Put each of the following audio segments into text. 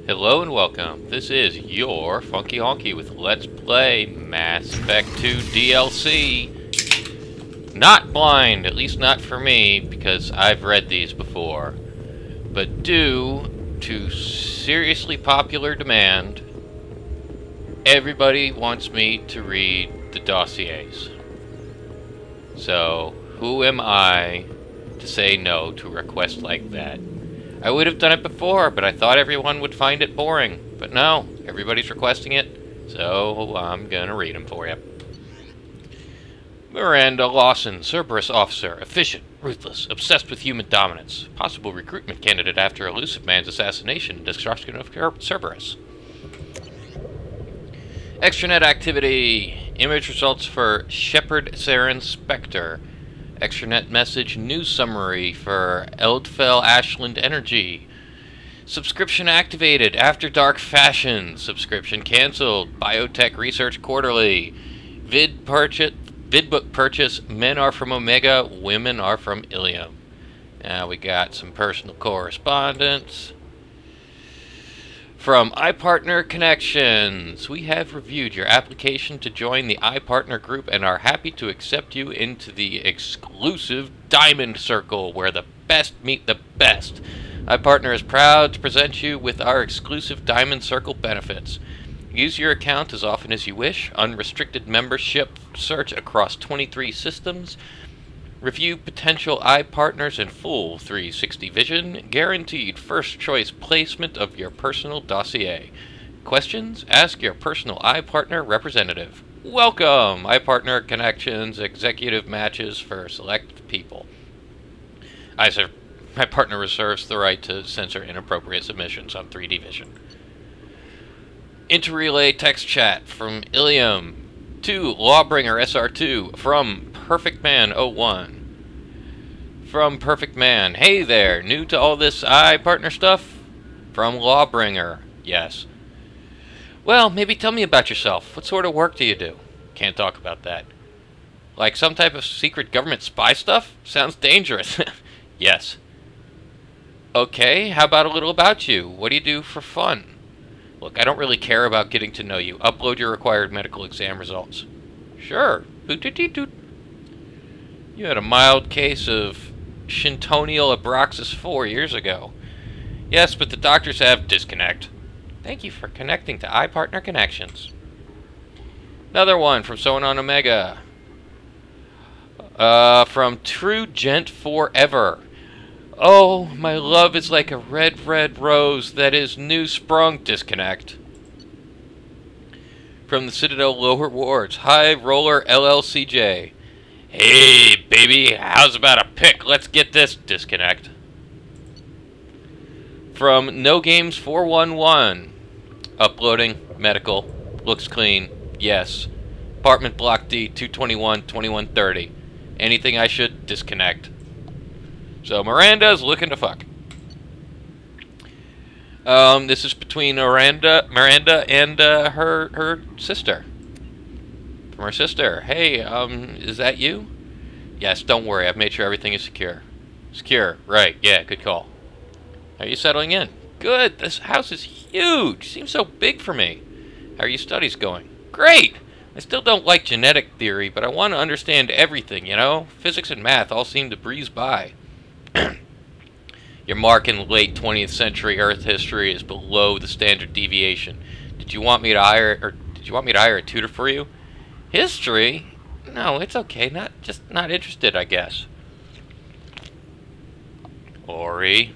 Hello and welcome. This is your Funky Honky with Let's Play Mass Effect 2 DLC. Not blind, at least not for me, because I've read these before. But due to seriously popular demand, everybody wants me to read the dossiers. So, who am I to say no to a request like that? I would have done it before, but I thought everyone would find it boring. But no, everybody's requesting it, so I'm gonna read them for you. Miranda Lawson, Cerberus officer, efficient, ruthless, obsessed with human dominance. Possible recruitment candidate after Elusive Man's assassination and destruction of Cerberus. Extranet activity. Image results for Shepard Saren Spectre. Extranet message news summary for Eldfell Ashland Energy. Subscription activated. After Dark Fashion. Subscription cancelled. Biotech Research Quarterly. Vidbook purchase. Men are from Omega. Women are from Ilium. Now we got some personal correspondence. From iPartner Connections, we have reviewed your application to join the iPartner group and are happy to accept you into the exclusive Diamond Circle, where the best meet the best. iPartner is proud to present you with our exclusive Diamond Circle benefits. Use your account as often as you wish, unrestricted membership, search across 23 systems, review potential iPartners in full 360 vision, guaranteed first choice placement of your personal dossier. Questions? Ask your personal iPartner representative. Welcome! iPartner Connections executive matches for select people. iPartner reserves the right to censor inappropriate submissions on 3D vision. Interrelay text chat from Ilium to Lawbringer SR2 from Perfect Man 01. From Perfect Man, hey there, new to all this iPartner stuff? From Lawbringer, yes. Well, maybe tell me about yourself. What sort of work do you do? Can't talk about that. Like some type of secret government spy stuff? Sounds dangerous. Yes. Okay, how about a little about you? What do you do for fun? Look, I don't really care about getting to know you. Upload your required medical exam results. Sure. You had a mild case of Shintonial Abraxas 4 years ago. Yes, but the doctors have disconnect. Thank you for connecting to iPartner Connections. Another one from someone on Omega. From True Gent Forever. Oh, my love is like a red, red rose that is new sprung. Disconnect. From the Citadel Lower Wards. High Roller LLCJ. Hey, baby, how's about a pick? Let's get this. Disconnect. From No Games 411. Uploading. Medical. Looks clean. Yes. Apartment Block D 221 2130. Anything I should? Disconnect. So Miranda's looking to fuck. This is between Miranda and her sister. From her sister. Hey, is that you? Yes, don't worry. I've made sure everything is secure. Secure, right. Yeah, good call. How are you settling in? Good. This house is huge. Seems so big for me. How are your studies going? Great. I still don't like genetic theory, but I want to understand everything, you know? Physics and math all seem to breeze by. Your mark in late 20th century Earth history is below the standard deviation. Did you want me to hire a tutor for you? History? No, it's okay. Not interested, I guess. Ori.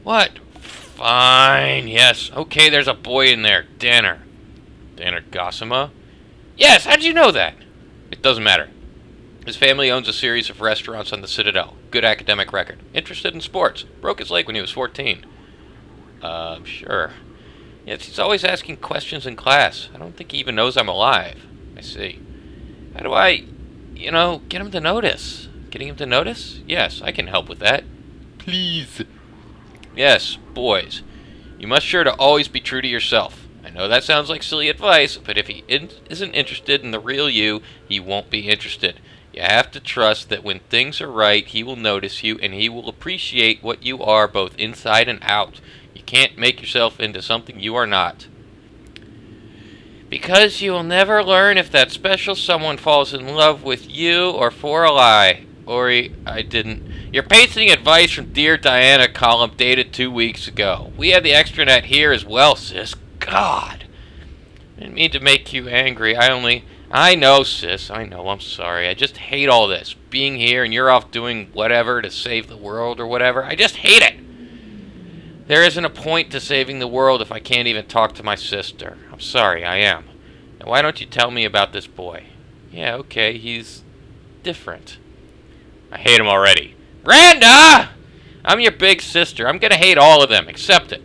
What? Fine. Yes. Okay, there's a boy in there. Danner. Danner Gossima? Yes, how'd you know that? It doesn't matter. His family owns a series of restaurants on the Citadel. Good academic record. Interested in sports. Broke his leg when he was 14. Sure. Yes, he's always asking questions in class. I don't think he even knows I'm alive. I see. How do I, get him to notice? Getting him to notice? Yes, I can help with that. Please. Yes, boys. You must sure to always be true to yourself. I know that sounds like silly advice, but if he isn't interested in the real you, he won't be interested. You have to trust that when things are right, he will notice you and he will appreciate what you are both inside and out. You can't make yourself into something you are not. Because you will never learn if that special someone falls in love with you or for a lie. Ori, I didn't. You're pasting advice from Dear Diana column dated 2 weeks ago. We have the extranet here as well, sis. God. I didn't mean to make you angry. I know, sis. I know. I'm sorry. I just hate all this. Being here and you're off doing whatever to save the world or whatever. I just hate it. There isn't a point to saving the world if I can't even talk to my sister. I'm sorry, I am. Now why don't you tell me about this boy? Yeah, okay, he's different. I hate him already. Randa! I'm your big sister. I'm gonna hate all of them. Accept it.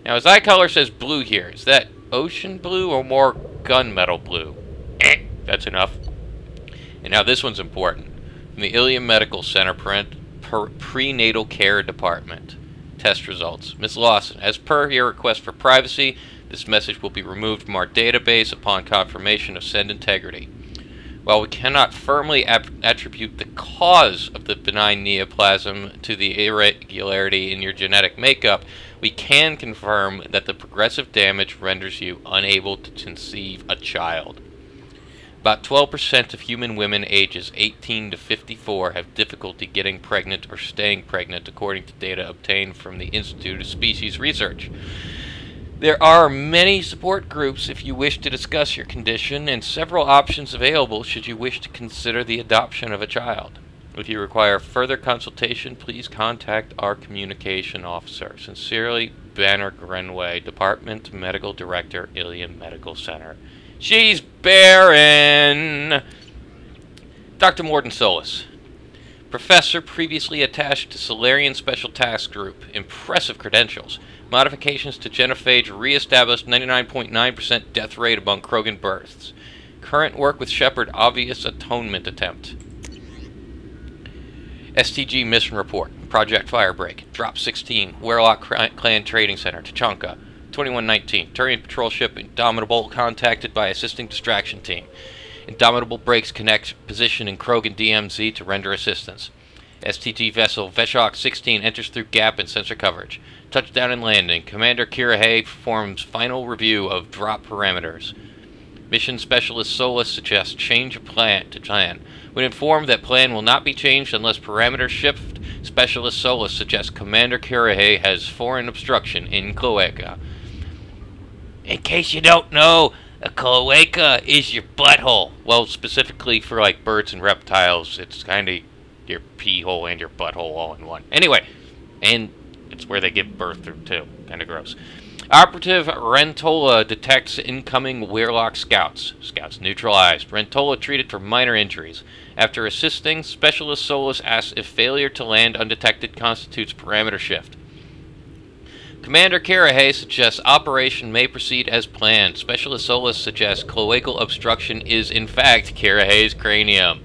Now his eye color says blue here. Is that ocean blue or more gunmetal blue? That's enough. And now this one's important. From the Ilium Medical Center Prenatal Care Department. Test results. Ms. Lawson, as per your request for privacy, this message will be removed from our database upon confirmation of send integrity. While we cannot firmly attribute the cause of the benign neoplasm to the irregularity in your genetic makeup, we can confirm that the progressive damage renders you unable to conceive a child. About 12% of human women ages 18 to 54 have difficulty getting pregnant or staying pregnant, according to data obtained from the Institute of Species Research. There are many support groups if you wish to discuss your condition, and several options available should you wish to consider the adoption of a child. If you require further consultation, please contact our communication officer. Sincerely, Banner Grenway, Department Medical Director, Ilium Medical Center. She's barren! Dr. Morton Solis. Professor previously attached to Solarian Special Task Group. Impressive credentials. Modifications to genophage re-established 99.9% death rate among Krogan births. Current work with Shepard obvious atonement attempt. STG mission report. Project Firebreak. Drop 16. Werlock Clan Trading Center. Tachanka. 2119. Turian patrol ship Indomitable contacted by assisting distraction team. Indomitable breaks connect position in Krogan DMZ to render assistance. STG vessel Veshok 16 enters through gap in sensor coverage. Touchdown and landing. Commander Kirahay performs final review of drop parameters. Mission Specialist Solis suggests change of plan to plan. When informed that plan will not be changed unless parameters shift, Specialist Solis suggests Commander Kirahay has foreign obstruction in cloaca. In case you don't know, a cloaca is your butthole. Well, specifically for like birds and reptiles, it's kind of your pee hole and your butthole all in one. Anyway, and it's where they give birth through too. Kind of gross. Operative Rentola detects incoming Werlock scouts. Scouts neutralized. Rentola treated for minor injuries. After assisting, Specialist Solis asks if failure to land undetected constitutes parameter shift. Commander Kirahay suggests operation may proceed as planned. Specialist Solis suggests cloacal obstruction is in fact Kirahay's cranium.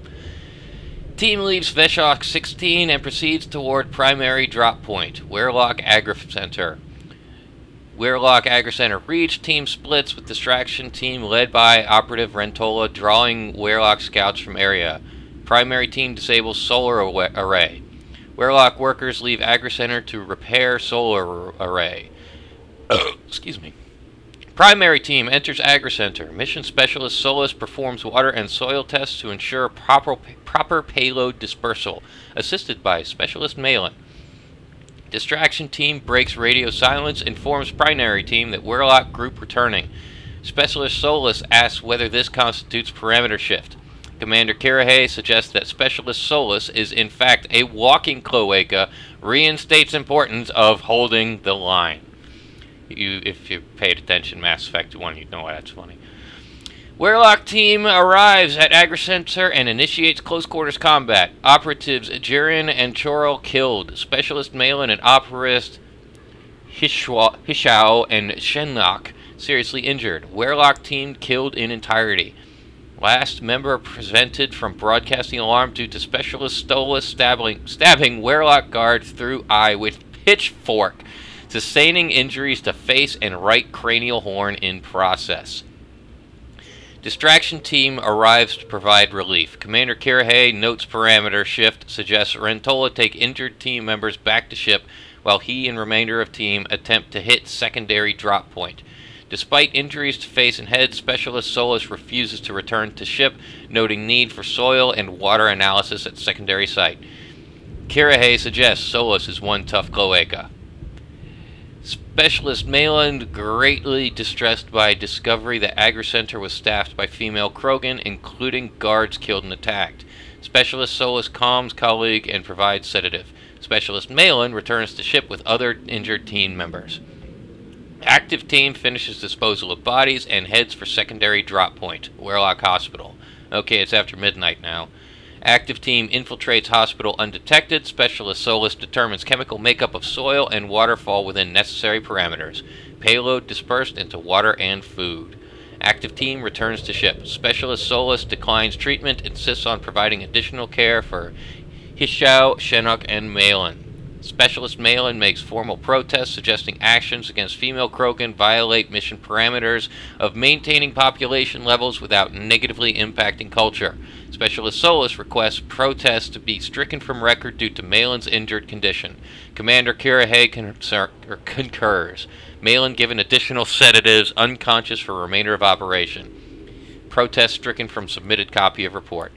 Team leaves Veshok 16 and proceeds toward primary drop point, Werlock Agri Center. Werlock Agri Center reached. Team splits with distraction team led by Operative Rentola drawing Werlock scouts from area. Primary team disables solar array. Werlock workers leave Agri Center to repair solar array. Excuse me. Primary team enters Agri Center. Mission Specialist Solis performs water and soil tests to ensure proper payload dispersal, assisted by Specialist Malin. Distraction team breaks radio silence, informs primary team that Werlock group returning. Specialist Solis asks whether this constitutes parameter shift. Commander Kirahay suggests that Specialist Solis is in fact a walking cloaca, reinstates importance of holding the line. If you paid attention, Mass Effect 1, you'd know why that's funny. Werlock team arrives at Agri Center and initiates close quarters combat. Operatives Jiren and Chorrel killed. Specialist Malin and Operist Hishao and Shenlock seriously injured. Werlock team killed in entirety. Last member prevented from broadcasting alarm due to Specialist Solis stabbing Werlock guard through eye with pitchfork, sustaining injuries to face and right cranial horn in process. Distraction team arrives to provide relief. Commander Kirahay notes parameter shift, suggests Rentola take injured team members back to ship while he and remainder of team attempt to hit secondary drop point. Despite injuries to face and head, Specialist Solus refuses to return to ship, noting need for soil and water analysis at secondary site. Kirihei suggests Solus is one tough cloaca. Specialist Mayland, greatly distressed by discovery that Agri Center was staffed by female Krogan, including guards killed and attacked. Specialist Solus calms colleague and provides sedative. Specialist Mayland returns to ship with other injured team members. Active team finishes disposal of bodies and heads for secondary drop point, Warlock Hospital. Okay, it's after midnight now. Active team infiltrates hospital undetected. Specialist Solus determines chemical makeup of soil and water fall within necessary parameters. Payload dispersed into water and food. Active team returns to ship. Specialist Solus declines treatment, insists on providing additional care for Hishao, Shenok, and Malin. Specialist Malin makes formal protests suggesting actions against female Krogan violate mission parameters of maintaining population levels without negatively impacting culture. Specialist Solus requests protests to be stricken from record due to Malin's injured condition. Commander Kirihei concurs. Malin given additional sedatives, unconscious for remainder of operation. Protest stricken from submitted copy of report.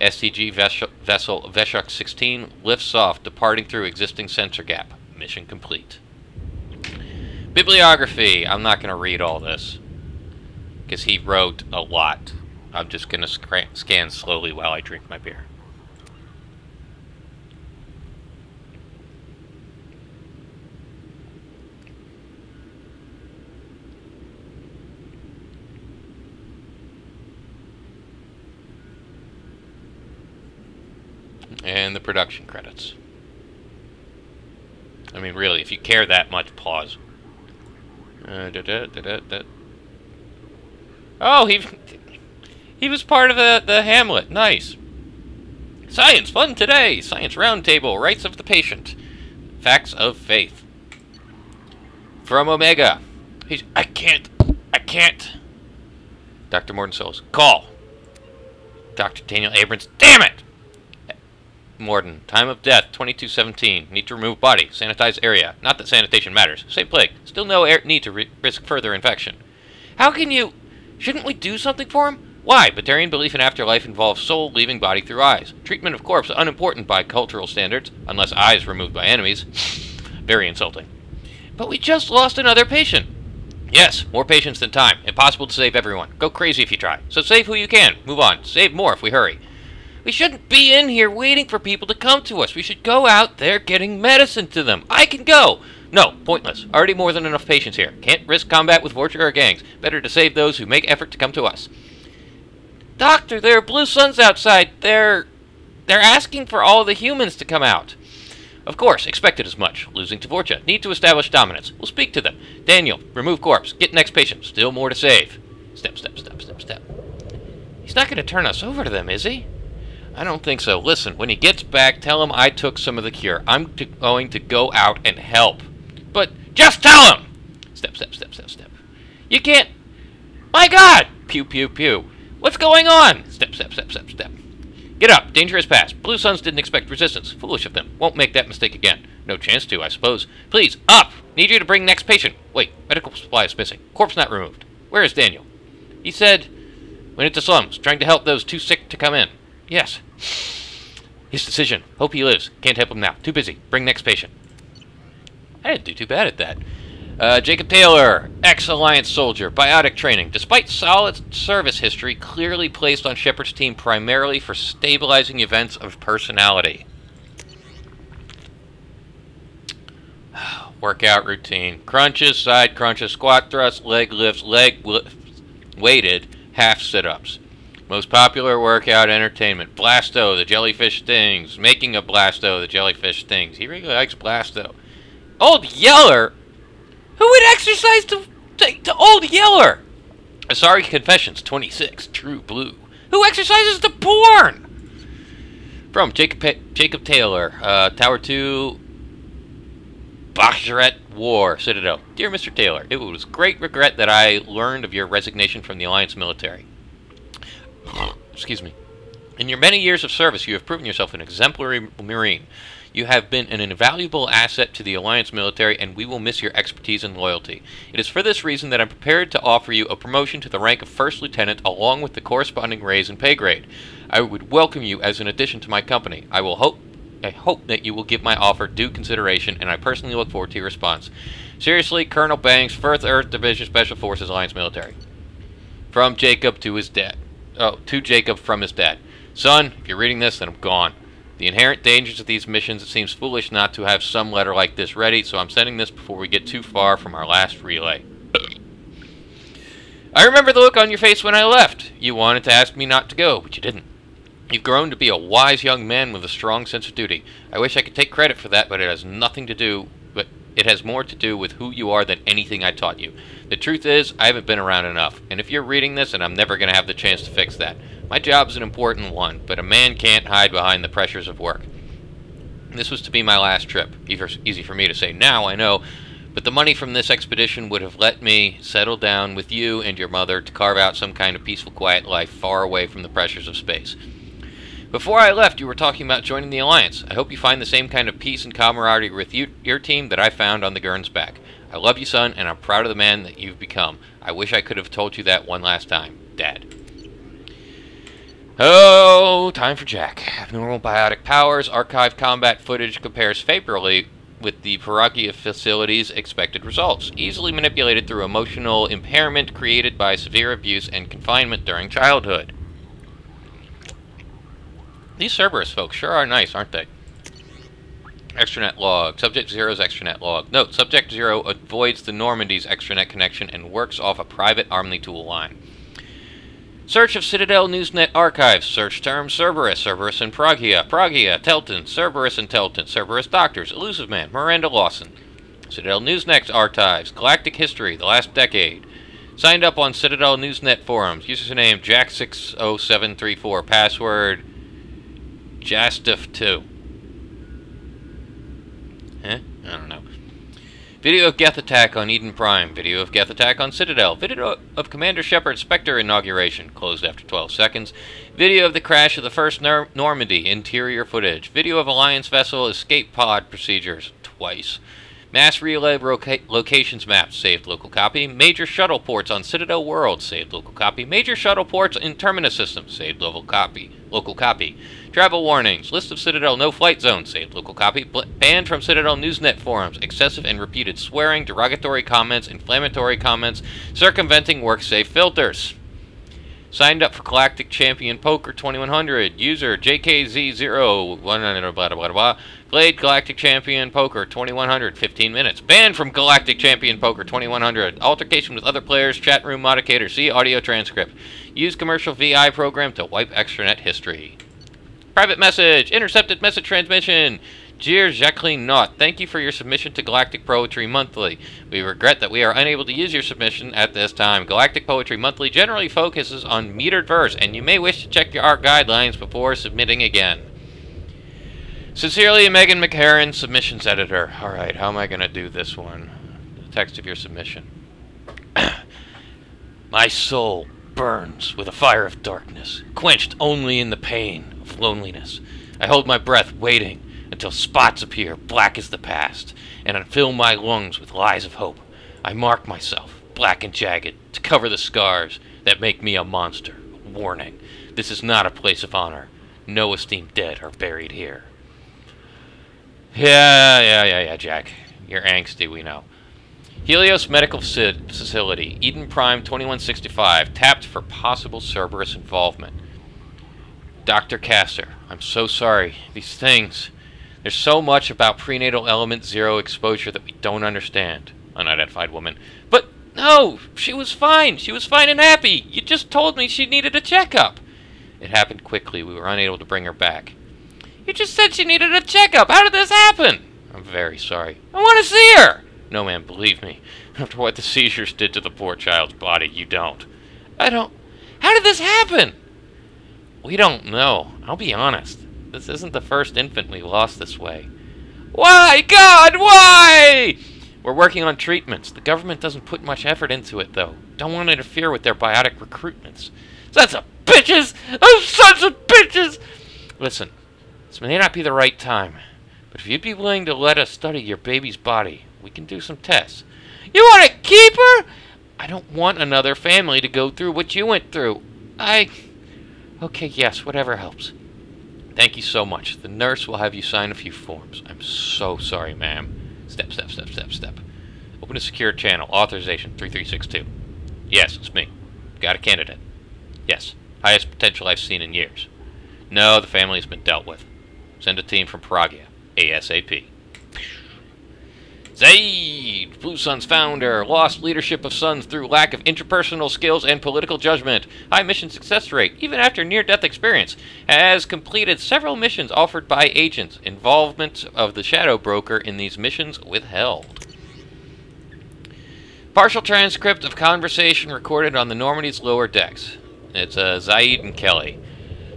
STG vessel Veshok 16 lifts off, departing through existing sensor gap. Mission complete. Bibliography. I'm not going to read all this, because he wrote a lot. I'm just going to scan slowly while I drink my beer. And the production credits. I mean, really, if you care that much, pause. Oh, he was part of the Hamlet. Nice. Science fun today. Science roundtable. Rights of the patient. Facts of faith. From Omega. I can't. Dr. Morton Solus. Call. Dr. Daniel Abrams. Damn it! Morton. Time of death, 2217. Need to remove body. Sanitize area. Not that sanitation matters. Save plague. Still no need to risk further infection. How can you... Shouldn't we do something for him? Why? Batarian belief in afterlife involves soul leaving body through eyes. Treatment of corpse unimportant by cultural standards, unless eyes removed by enemies. Very insulting. But we just lost another patient. Yes, more patients than time. Impossible to save everyone. Go crazy if you try. So save who you can. Move on. Save more if we hurry. We shouldn't be in here waiting for people to come to us. We should go out there getting medicine to them. I can go. No, pointless. Already more than enough patients here. Can't risk combat with Vorcha or gangs. Better to save those who make effort to come to us. Doctor, there are blue suns outside. They're asking for all the humans to come out. Of course, expected as much. Losing to Vorcha. Need to establish dominance. We'll speak to them. Daniel, remove corpse. Get next patient. Still more to save. Step, step, step, step, step. He's not going to turn us over to them, is he? I don't think so. Listen, when he gets back, tell him I took some of the cure. I'm going to go out and help. But just tell him! Step, step, step, step, step. You can't... My God! Pew, pew, pew. What's going on? Step, step, step, step, step. Get up. Danger has passed. Blue Suns didn't expect resistance. Foolish of them. Won't make that mistake again. No chance to, I suppose. Please, up! Need you to bring next patient. Wait, medical supply is missing. Corpse not removed. Where is Daniel? He said... Went into slums, trying to help those too sick to come in. Yes. His decision. Hope he lives. Can't help him now. Too busy. Bring next patient. I didn't do too bad at that. Jacob Taylor, ex-Alliance soldier, biotic training. Despite solid service history, clearly placed on Shepard's team primarily for stabilizing events of personality. Workout routine. Crunches, side crunches, squat thrusts, leg lifts, weighted, half sit-ups. Most popular workout entertainment. Blasto, the jellyfish stings. Making a Blasto, the jellyfish stings. He really likes Blasto. Old Yeller? Who would exercise to Old Yeller? Asari Confessions, 26. True Blue. Who exercises to porn? From Jacob Taylor. Tower 2. Baccarat War, Citadel. Dear Mr. Taylor, it was great regret that I learned of your resignation from the Alliance military. Excuse me. In your many years of service, you have proven yourself an exemplary Marine. You have been an invaluable asset to the Alliance military, and we will miss your expertise and loyalty. It is for this reason that I'm prepared to offer you a promotion to the rank of First Lieutenant along with the corresponding raise and pay grade. I would welcome you as an addition to my company. I hope that you will give my offer due consideration, and I personally look forward to your response. Seriously, Colonel Banks, 1st Earth Division Special Forces Alliance Military. From Jacob to his dad. Oh, to Jacob from his dad. Son, if you're reading this, then I'm gone. The inherent dangers of these missions, it seems foolish not to have some letter like this ready, so I'm sending this before we get too far from our last relay. I remember the look on your face when I left. You wanted to ask me not to go, but you didn't. You've grown to be a wise young man with a strong sense of duty. I wish I could take credit for that, but it has more to do with who you are than anything I taught you. The truth is, I haven't been around enough, and if you're reading this, and I'm never going to have the chance to fix that. My job's an important one, but a man can't hide behind the pressures of work. This was to be my last trip. Easy for me to say now, I know, but the money from this expedition would have let me settle down with you and your mother to carve out some kind of peaceful, quiet life far away from the pressures of space. Before I left, you were talking about joining the Alliance. I hope you find the same kind of peace and camaraderie with your team that I found on the Gernsback. I love you, son, and I'm proud of the man that you've become. I wish I could have told you that one last time. Dad. Oh, time for Jack. Abnormal biotic powers. Archive combat footage compares favorably with the Paragia facility's expected results. Easily manipulated through emotional impairment created by severe abuse and confinement during childhood. These Cerberus folks sure are nice, aren't they? Extranet log. Subject Zero's extranet log. Note, Subject Zero avoids the Normandy's extranet connection and works off a private OmniTool line. Search of Citadel Newsnet archives. Search term Cerberus, Cerberus and Pragia, Pragia, Telton, Cerberus and Telton, Cerberus Doctors, Elusive Man, Miranda Lawson. Citadel Newsnet archives. Galactic History, the last decade. Signed up on Citadel Newsnet forums. Username Jack60734. Password Jastif2. I don't know. Video of Geth attack on Eden Prime. Video of Geth attack on Citadel. Video of Commander Shepard Spectre inauguration. Closed after 12 seconds. Video of the crash of the first Normandy. Interior footage. Video of Alliance vessel escape pod procedures. Twice. Mass relay locations maps. Saved local copy. Major shuttle ports on Citadel World. Saved local copy. Major shuttle ports in Terminus system. Saved local copy. Local copy. Travel warnings. List of Citadel no-flight zones. Saved local copy. Banned from Citadel Newsnet forums. Excessive and repeated swearing, derogatory comments, inflammatory comments, circumventing work-safe filters. Signed up for Galactic Champion Poker 2100. User JKZ0. Blah, blah, blah, blah. Played Galactic Champion Poker 2100. 15 minutes. Banned from Galactic Champion Poker 2100. Altercation with other players. Chat room modificator. See audio transcript. Use commercial VI program to wipe extranet history. Private message. Intercepted message transmission. Dear Jacqueline Knott, thank you for your submission to Galactic Poetry Monthly. We regret that we are unable to use your submission at this time. Galactic Poetry Monthly generally focuses on metered verse, and you may wish to check your art guidelines before submitting again. Sincerely, Megan McHarren, Submissions Editor. Alright, how am I going to do this one? The text of your submission. My soul burns with a fire of darkness, quenched only in the pain of loneliness. I hold my breath, waiting until spots appear black as the past, and fill my lungs with lies of hope. I mark myself, black and jagged, to cover the scars that make me a monster. Warning, this is not a place of honor. No esteemed dead are buried here. Yeah, Jack. You're angsty, we know. Helios Medical Facility, Eden Prime 2165, tapped for possible Cerberus involvement. Dr. Castor, I'm so sorry. These things... There's so much about prenatal element 0 exposure that we don't understand. Unidentified woman. But no, she was fine. She was fine and happy. You just told me she needed a checkup. It happened quickly. We were unable to bring her back. You just said she needed a checkup. How did this happen? I'm very sorry. I want to see her. No, ma'am, believe me. After what the seizures did to the poor child's body, you don't. I don't... How did this happen? We don't know. I'll be honest. This isn't the first infant we lost this way. Why? God, why? We're working on treatments. The government doesn't put much effort into it, though. Don't want to interfere with their biotic recruitments. Sons of bitches! Those sons of bitches! Listen, this may not be the right time, But if you'd be willing to let us study your baby's body, we can do some tests. You want to keep her? I don't want another family to go through what you went through. Okay, yes, whatever helps. Thank you so much. The nurse will have you sign a few forms. I'm so sorry, ma'am. Step. Open a secure channel. Authorization 3362. Yes, it's me. Got a candidate. Yes. Highest potential I've seen in years. No, the family's been dealt with. Send a team from Pragia. ASAP. Zaid, Blue Sun's founder, lost leadership of Suns through lack of interpersonal skills and political judgment. High mission success rate, even after near-death experience. Has completed several missions offered by agents. Involvement of the Shadow Broker in these missions withheld. Partial transcript of conversation recorded on the Normandy's lower decks. It's Zaid and Kelly.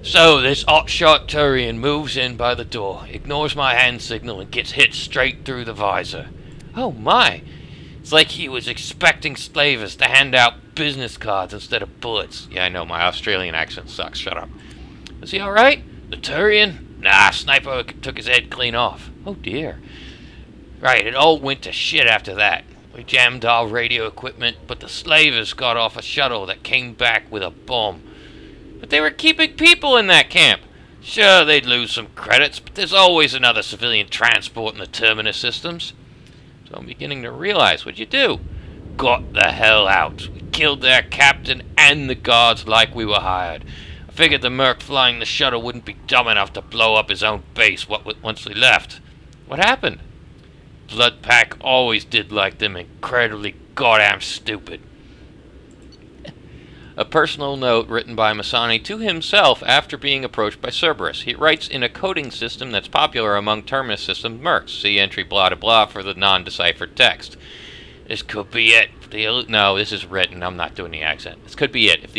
So, this hotshot Turian moves in by the door, ignores my hand signal, and gets hit straight through the visor. Oh my! It's like he was expecting slavers to hand out business cards instead of bullets. Yeah, I know, my Australian accent sucks, shut up. Is he alright? The Turian? Nah, Sniper took his head clean off. Oh dear. Right, it all went to shit after that. We jammed our radio equipment, but the slavers got off a shuttle that came back with a bomb. But they were keeping people in that camp. Sure, they'd lose some credits, but there's always another civilian transport in the terminus systems. So I'm beginning to realize what you do. Got the hell out. We killed their captain and the guards like we were hired. I figured the merc flying the shuttle wouldn't be dumb enough to blow up his own base once we left. What happened? Bloodpack always did like them incredibly goddamn stupid. A personal note written by Masani to himself after being approached by Cerberus. He writes in a coding system that's popular among Terminus system mercs. See entry blah blah blah for the non-deciphered text. This could be it. No, this is written. I'm not doing the accent. This could be it. If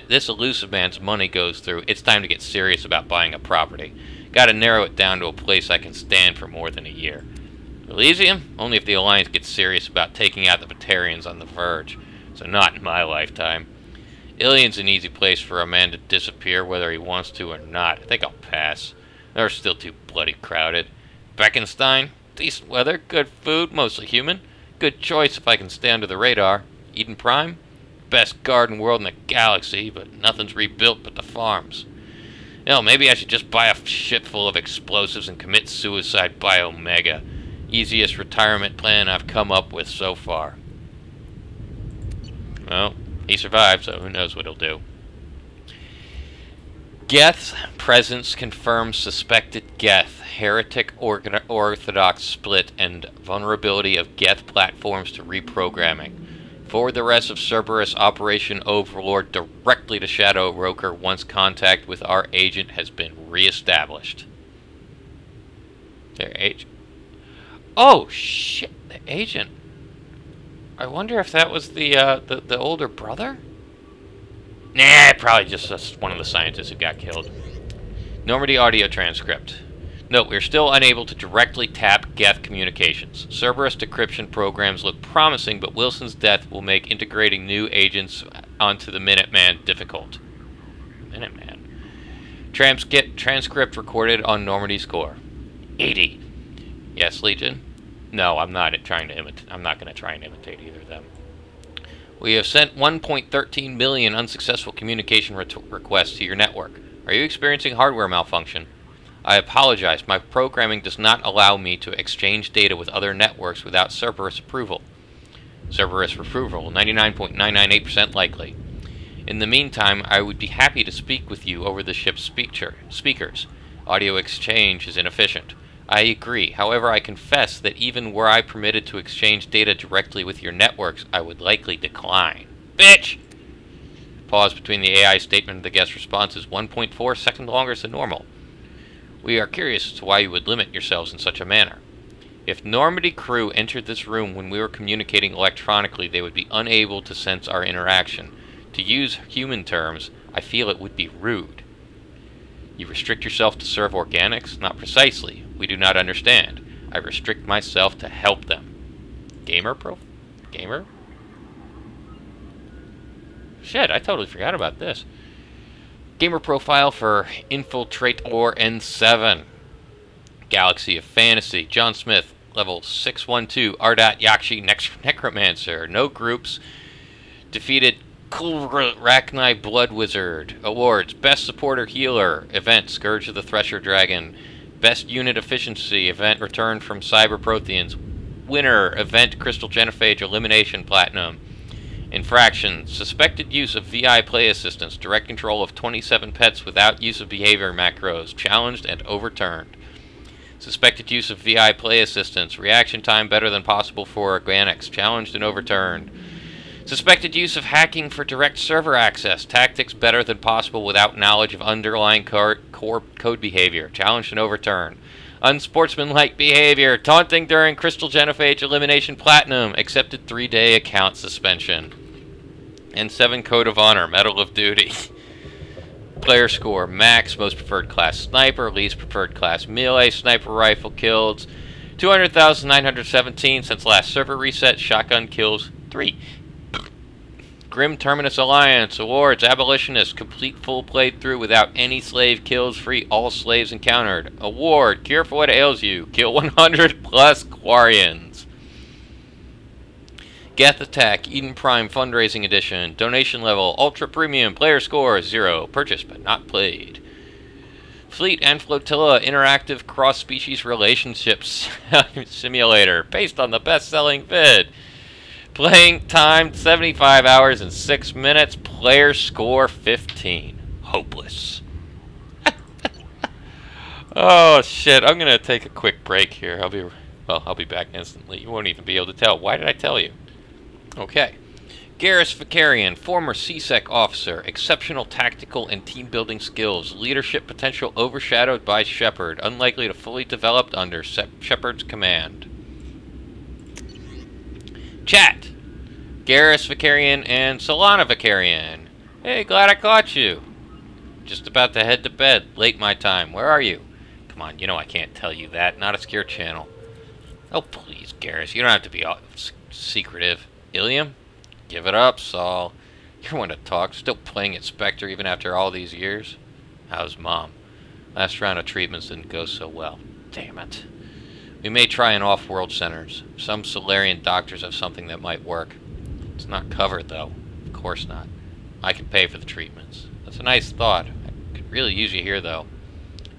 this elusive man's money goes through, it's time to get serious about buying a property. Gotta narrow it down to a place I can stand for more than a year. Elysium? Only if the Alliance gets serious about taking out the Batarians on the verge. So not in my lifetime. Ilium's an easy place for a man to disappear whether he wants to or not. I think I'll pass. They're still too bloody crowded. Beckenstein? Decent weather, good food, mostly human. Good choice if I can stay under the radar. Eden Prime? Best garden world in the galaxy, but nothing's rebuilt but the farms. Hell, maybe I should just buy a shit full of explosives and commit suicide by Omega. Easiest retirement plan I've come up with so far. Well, he survived, so who knows what he'll do. Geth's presence confirms suspected Geth, heretic orthodox split, and vulnerability of Geth platforms to reprogramming. Forward the rest of Cerberus Operation Overlord directly to Shadow Broker once contact with our agent has been re-established. Their agent. Oh shit, the agent. I wonder if that was the older brother? Nah, probably just one of the scientists who got killed. Normandy audio transcript. Note, we're still unable to directly tap Geth communications. Cerberus decryption programs look promising, but Wilson's death will make integrating new agents onto the Minuteman difficult. Minuteman. Transcript recorded on Normandy's core. 80. Yes, Legion? No, I'm not trying to imitate. I'm not going to try and imitate either of them. We have sent 1.13 million unsuccessful communication requests to your network. Are you experiencing hardware malfunction? I apologize. My programming does not allow me to exchange data with other networks without Cerberus approval. Cerberus approval, 99.998% likely. In the meantime, I would be happy to speak with you over the ship's speakers. Audio exchange is inefficient. I agree. However, I confess that even were I permitted to exchange data directly with your networks, I would likely decline. Bitch! Pause between the AI statement and the guest response is 1.4 seconds longer than normal. We are curious as to why you would limit yourselves in such a manner. If Normandy crew entered this room when we were communicating electronically, they would be unable to sense our interaction. To use human terms, I feel it would be rude. You restrict yourself to serve organics? Not precisely. We do not understand. I restrict myself to help them. Gamer? Shit, I totally forgot about this. Gamer profile for Infiltrator N7. Galaxy of Fantasy. John Smith, level 612. Ardat Yakshi Necromancer. No groups. Defeated Kulrakni Blood Wizard. Awards. Best Supporter Healer. Event. Scourge of the Thresher Dragon. Best Unit Efficiency. Event. Return from Cyber Protheans. Winner. Event. Crystal Genophage Elimination Platinum. Infractions. Suspected use of VI Play Assistance. Direct control of 27 pets without use of behavior macros. Challenged and overturned. Suspected use of VI Play Assistance. Reaction time better than possible for organics. Challenged and overturned. Suspected use of hacking for direct server access. Tactics better than possible without knowledge of underlying core code behavior. Challenged and overturned. Unsportsmanlike behavior. Taunting during Crystal Genophage Elimination Platinum. Accepted 3-day account suspension. And 7 Code of Honor. Medal of Duty. Player score. Max. Most preferred class sniper. Least preferred class melee. Sniper rifle kills. 200,917 since last server reset. Shotgun kills 3. Grim Terminus Alliance. Awards. Abolitionist. Complete full playthrough without any slave kills. Free all slaves encountered. Award. Cure for what ails you. Kill 100 plus Quarians. Geth Attack. Eden Prime Fundraising Edition. Donation level. Ultra Premium. Player score 0. Purchased but not played. Fleet and Flotilla Interactive Cross-Species Relationships Simulator. Based on the best-selling vid. Playing time 75 hours and 6 minutes. Player score 15. Hopeless. Oh shit! I'm gonna take a quick break here. I'll be back instantly. You won't even be able to tell. Why did I tell you? Okay. Garrus Vakarian, former CSEC officer, exceptional tactical and team-building skills, leadership potential overshadowed by Shepard, unlikely to fully develop under Shepard's command. Chat! Garrus Vakarian and Solana Vakarian. Hey, glad I caught you. Just about to head to bed. Late my time. Where are you? Come on, you know I can't tell you that. Not a secure channel. Oh, please, Garrus. You don't have to be all secretive. Ilium? Give it up, Saul. You're one to talk. Still playing at Spectre even after all these years? How's Mom? Last round of treatments didn't go so well. Damn it. We may try in off-world centers. Some Solarian doctors have something that might work. It's not covered, though. Of course not. I can pay for the treatments. That's a nice thought. I could really use you here, though.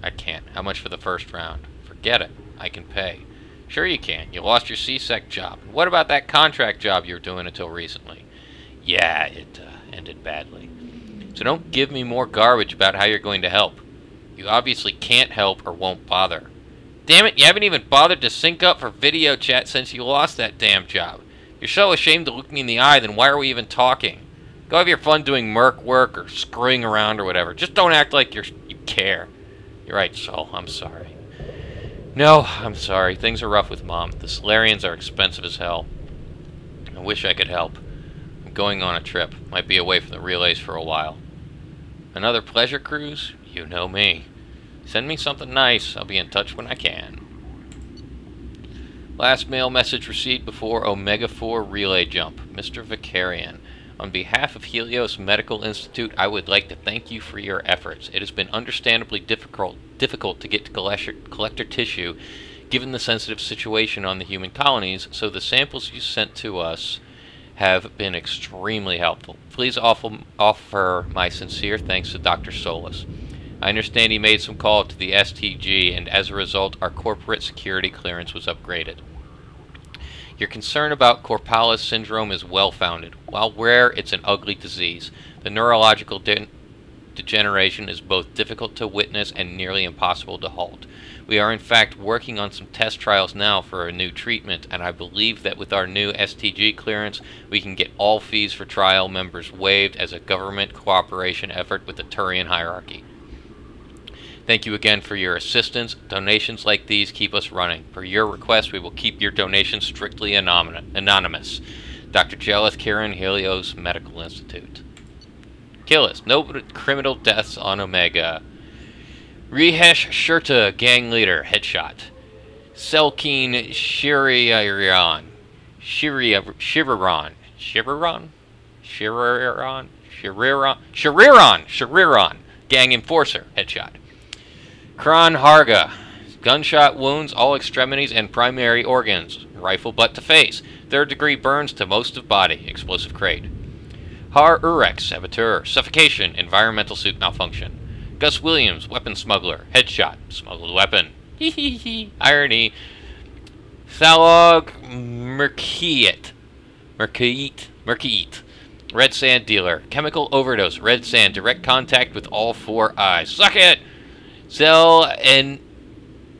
I can't. How much for the first round? Forget it. I can pay. Sure you can. You lost your CSEC job. What about that contract job you were doing until recently? Yeah, it ended badly. So don't give me more garbage about how you're going to help. You obviously can't help or won't bother. Damn it, you haven't even bothered to sync up for video chat since you lost that damn job. You're so ashamed to look me in the eye, then why are we even talking? Go have your fun doing merc work or screwing around or whatever. Just don't act like you care. You're right, Saul. I'm sorry. No, I'm sorry. Things are rough with Mom. The Solarians are expensive as hell. I wish I could help. I'm going on a trip. Might be away from the relays for a while. Another pleasure cruise? You know me. Send me something nice. I'll be in touch when I can. Last mail message received before Omega 4 relay jump. Mr. Vakarian. On behalf of Helios Medical Institute, I would like to thank you for your efforts. It has been understandably difficult to get to collector tissue, given the sensitive situation on the human colonies, so the samples you sent to us have been extremely helpful. Please offer my sincere thanks to Dr. Solis. I understand he made some call to the STG, and as a result, our corporate security clearance was upgraded. Your concern about Corpalis syndrome is well-founded. While rare, it's an ugly disease. The neurological degeneration is both difficult to witness and nearly impossible to halt. We are in fact working on some test trials now for a new treatment, and I believe that with our new STG clearance, we can get all fees for trial members waived as a government cooperation effort with the Turian hierarchy. Thank you again for your assistance. Donations like these keep us running. Per your request, we will keep your donations strictly anonymous. Dr. Jelith Kiran, Helios Medical Institute. Killis, no criminal deaths on Omega. Rihesh Shurta, gang leader, headshot. Selkeen Shiriran, Shiriran, gang enforcer, headshot. Kran Harga, Gunshot wounds all extremities and primary organs. Rifle butt to face. 3rd degree burns to most of body. Explosive crate. Har Urex, Saboteur. Suffocation. Environmental suit malfunction. Gus Williams, weapon smuggler. Headshot. Smuggled weapon. Hee. Irony. Thalog Merkiet. Red sand dealer. Chemical overdose. Red sand. Direct contact with all 4 eyes. Suck it! Zel and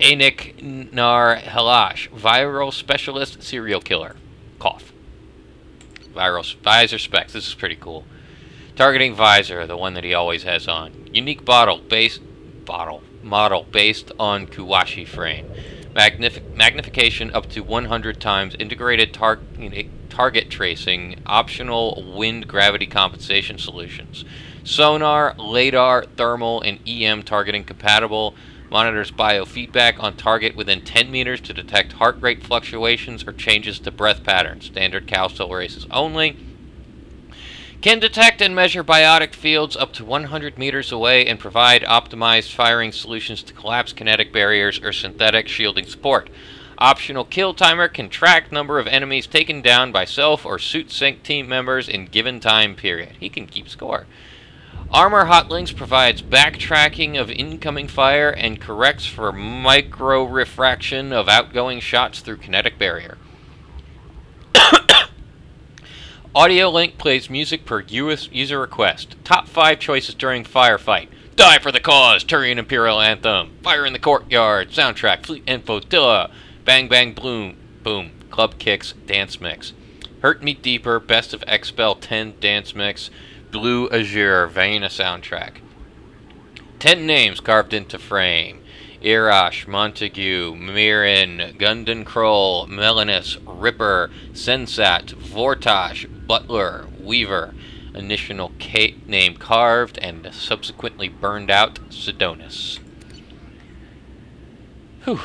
Anik Nar Halash. Viral specialist. Serial killer. Cough. Visor specs. This is pretty cool. Targeting visor. The one that he always has on. Unique model based on Kuwashi frame. Magnification up to 100 times. Integrated target tracing. Optional wind gravity compensation solutions. Sonar, radar, thermal, and EM targeting compatible. Monitors biofeedback on target within 10 meters to detect heart rate fluctuations or changes to breath patterns. Standard Cowcell races only. Can detect and measure biotic fields up to 100 meters away and provide optimized firing solutions to collapse kinetic barriers or synthetic shielding support. Optional kill timer can track number of enemies taken down by self or suit sync team members in given time period. He can keep score. Armor Hotlinks provides backtracking of incoming fire and corrects for micro-refraction of outgoing shots through kinetic barrier. Audio Link plays music per user request. Top 5 choices during firefight. Die for the Cause, Turian Imperial Anthem. Fire in the Courtyard, soundtrack, Fleet and Flotilla. Bang Bang Boom, Club Kicks, Dance Mix. Hurt Me Deeper, Best of Expel 10 Dance Mix. Blue Azure, Vaina soundtrack. 10 names carved into frame. Irash, Montague, Mirin, Gundon Kroll, Melanus, Ripper, Sensat, Vortosh, Butler, Weaver. Initial name carved and subsequently burned out, Sidonis. Whew.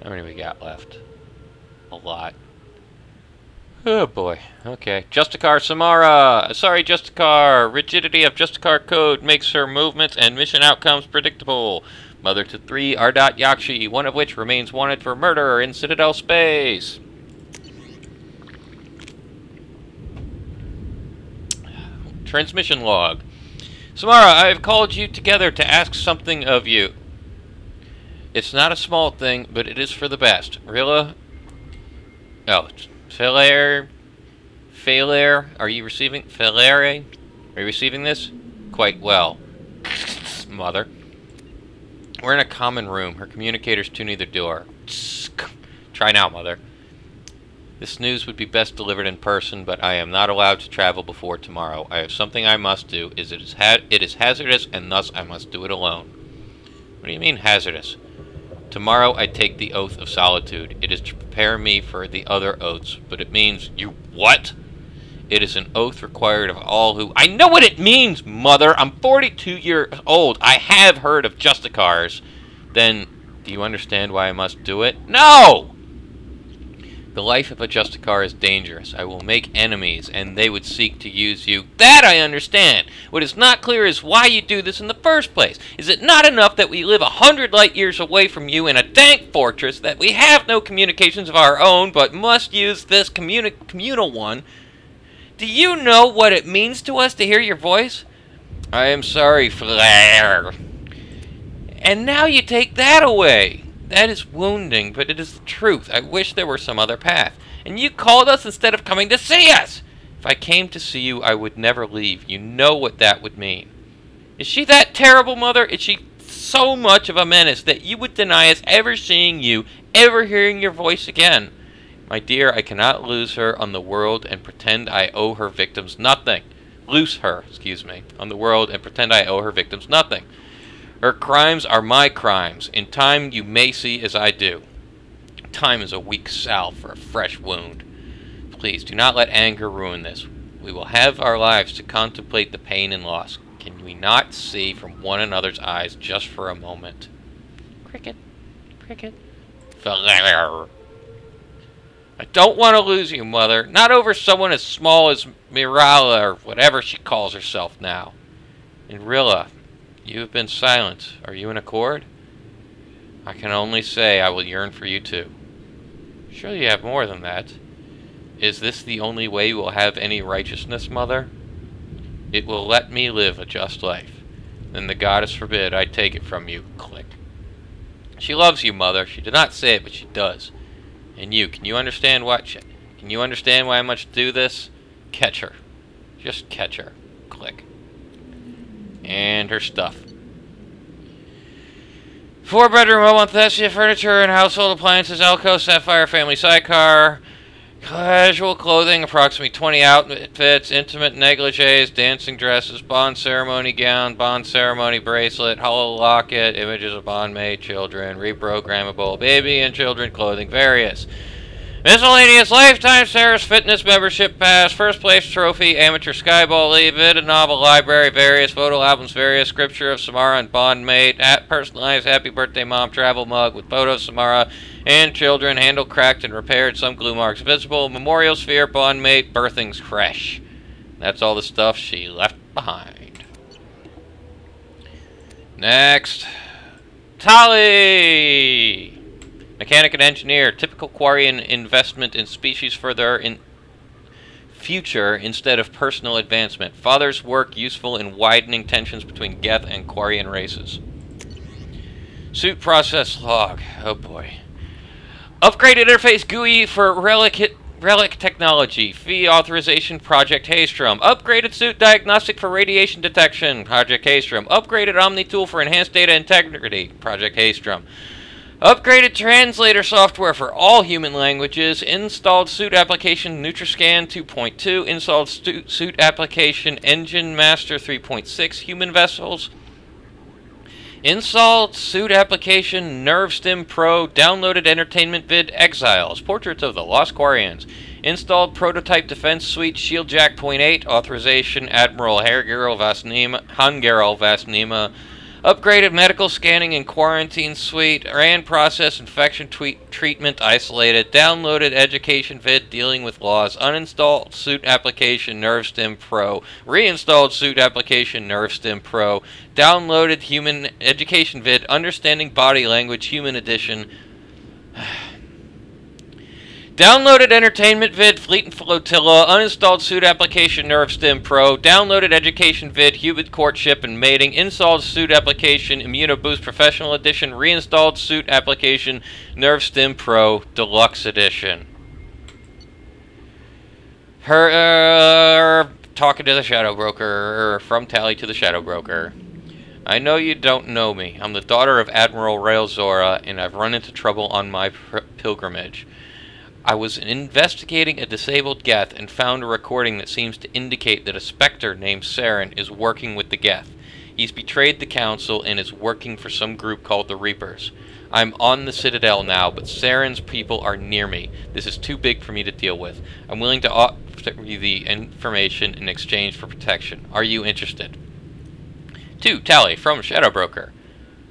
How many we got left? A lot. Oh boy. Okay. Justicar Samara! Sorry, Justicar! Rigidity of Justicar code makes her movements and mission outcomes predictable. Mother to 3, Ardat Yakshi, one of which remains wanted for murder in Citadel space. Transmission log. Samara, I have called you together to ask something of you. It's not a small thing, but it is for the best. Rilla? Oh, Failere, are you receiving? Failere, are you receiving this? Quite well. Mother. We're in a common room. Her communicator's to neither door. Try now, Mother. This news would be best delivered in person, but I am not allowed to travel before tomorrow. I have something I must do. It is hazardous, and thus I must do it alone. What do you mean, hazardous? Tomorrow I take the oath of solitude. It is to prepare me for the other oaths, but it means... You what? It is an oath required of all who... I know what it means, Mother! I'm 42 years old. I have heard of Justicars. Then, do you understand why I must do it? No! The life of a Justicar is dangerous. I will make enemies, and they would seek to use you. That I understand. What is not clear is why you do this in the first place. Is it not enough that we live 100 light years away from you in a dank fortress, that we have no communications of our own, but must use this communal one? Do you know what it means to us to hear your voice? I am sorry, Flair. And now you take that away. That is wounding, but it is the truth. I wish there were some other path. And you called us instead of coming to see us! If I came to see you, I would never leave. You know what that would mean. Is she that terrible, Mother? Is she so much of a menace that you would deny us ever seeing you, ever hearing your voice again? My dear, I cannot lose her on the world and pretend I owe her victims nothing. Loose her, on the world and pretend I owe her victims nothing. Her crimes are my crimes. In time you may see as I do. Time is a weak salve for a fresh wound. Please, do not let anger ruin this. We will have our lives to contemplate the pain and loss. Can we not see from one another's eyes just for a moment? Cricket. Cricket. I don't want to lose you, Mother. Not over someone as small as Mirala or whatever she calls herself now. And Rilla. You have been silent. Are you in accord? I can only say I will yearn for you too. Surely you have more than that. Is this the only way you will have any righteousness, Mother? It will let me live a just life. Then the goddess forbid I take it from you. Click. She loves you, Mother. She did not say it, but she does. And you, can you understand why I must do this? Catch her. Just catch her. Click. And her stuff. 4-bedroom home on Thessia, furniture and household appliances, alcove, sapphire family sidecar, casual clothing, approximately 20 outfits, intimate negligees, dancing dresses, bond ceremony gown, bond ceremony bracelet, hollow locket, images of bond-made children, reprogrammable baby and children clothing, various. Miscellaneous lifetime Sarah's Fitness membership pass, first place trophy, amateur skyball lead, vid and novel library, various photo albums, various scripture of Samara and bondmate, personalized happy birthday mom travel mug with photo of Samara and children, handle cracked and repaired, some glue marks visible, memorial sphere, bondmate, birthings fresh. That's all the stuff she left behind. Next, Tali! Mechanic and engineer, typical Quarian investment in species for their future instead of personal advancement. Father's work useful in widening tensions between Geth and Quarian races. Suit process log. Oh boy. Upgraded interface GUI for Relic technology. Fee authorization Project Haystrom. Upgraded suit diagnostic for radiation detection. Project Haystrom. Upgraded Omni tool for enhanced data integrity. Project Haystrom. Upgraded translator software for all human languages. Installed suit application NutriScan 2.2. Installed suit application Engine Master 3.6. Human vessels. Installed suit application NerveStim Pro. Downloaded entertainment vid Exiles. Portraits of the Lost Quarians. Installed prototype defense suite Shieldjack 0.8. Authorization Admiral Hangarel Vasnima. Upgraded medical scanning and quarantine suite. Ran process infection treatment isolated. Downloaded education vid dealing with laws. Uninstalled suit application NerveStim Pro. Reinstalled suit application NerveStim Pro. Downloaded human education vid understanding body language human edition. Downloaded entertainment vid Fleet and Flotilla. Uninstalled suit application NerveStim Pro. Downloaded education vid Human Courtship and Mating. Installed suit application ImmunoBoost Professional Edition. Reinstalled suit application NerveStim Pro Deluxe Edition. Talking to the Shadow Broker. From Tali to the Shadow Broker. I know you don't know me. I'm the daughter of Admiral Rael'Zora, and I've run into trouble on my pilgrimage. I was investigating a disabled Geth and found a recording that seems to indicate that a Spectre named Saren is working with the Geth. He's betrayed the Council and is working for some group called the Reapers. I'm on the Citadel now, but Saren's people are near me. This is too big for me to deal with. I'm willing to offer you the information in exchange for protection. Are you interested? 2. Tali, from Shadow Broker.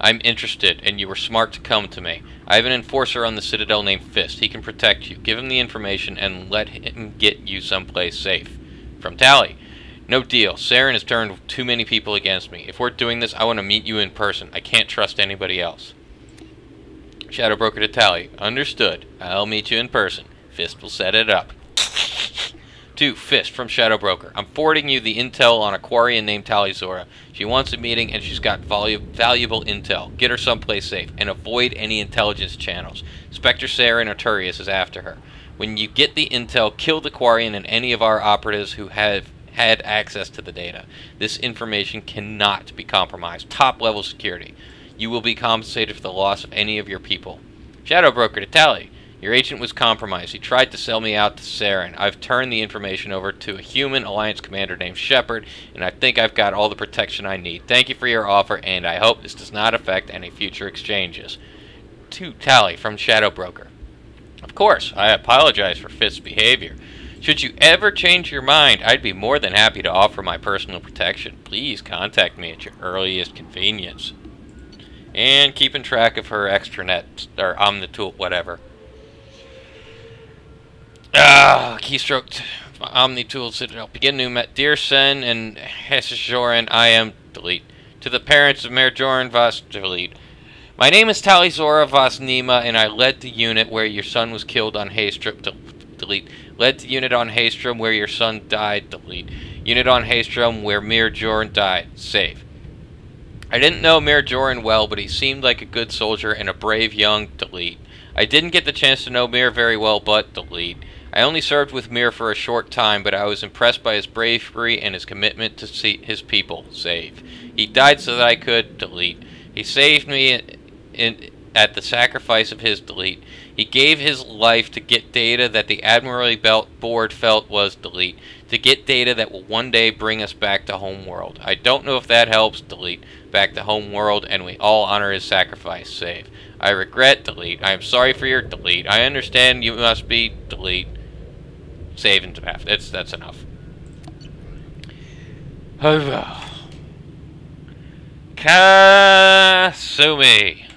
I'm interested, and you were smart to come to me. I have an enforcer on the Citadel named Fist. He can protect you. Give him the information and let him get you someplace safe. From Tali. No deal. Saren has turned too many people against me. If we're doing this, I want to meet you in person. I can't trust anybody else. Shadow Broker to Tali. Understood. I'll meet you in person. Fist will set it up. 2. Fist from Shadow Broker. I'm forwarding you the intel on a Quarian named Tali'Zorah. She wants a meeting and she's got valuable intel. Get her someplace safe and avoid any intelligence channels. Spectre Saren Arturius is after her. When you get the intel, kill the Quarian and any of our operatives who have had access to the data. This information cannot be compromised. Top level security. You will be compensated for the loss of any of your people. Shadow Broker to Tali. Your agent was compromised. He tried to sell me out to Saren. I've turned the information over to a human Alliance commander named Shepard, and I think I've got all the protection I need. Thank you for your offer, and I hope this does not affect any future exchanges. 2. Tali from Shadow Broker. Of course, I apologize for Fist's behavior. Should you ever change your mind, I'd be more than happy to offer my personal protection. Please contact me at your earliest convenience. And keeping track of her extranet, or Omnitool, whatever. Keystroke Omnitool Citadel. Begin new met. Dear Sen and Hesesjoran, I am delete. To the parents of Mayor Joran Voss, delete. My name is Talizora Vosnima, and I led the unit where your son was killed on Haystrom. Delete. Led the unit on Haystrom where your son died. Delete. Unit on Haystrom where Mir Joran died. Save. I didn't know Mir Joran well, but he seemed like a good soldier and a brave young. Delete. I didn't get the chance to know Mir very well, but. Delete. I only served with Mir for a short time, but I was impressed by his bravery and his commitment to see his people. Save. He died so that I could. Delete. He saved me at the sacrifice of his. Delete. He gave his life to get data that the Admiralty Board felt was. Delete. To get data that will one day bring us back to Homeworld. I don't know if that helps. Delete. Back to Homeworld, and we all honor his sacrifice. Save. I regret. Delete. I am sorry for your. Delete. I understand you must be. Delete. Save and draft. That's enough. Kasumi.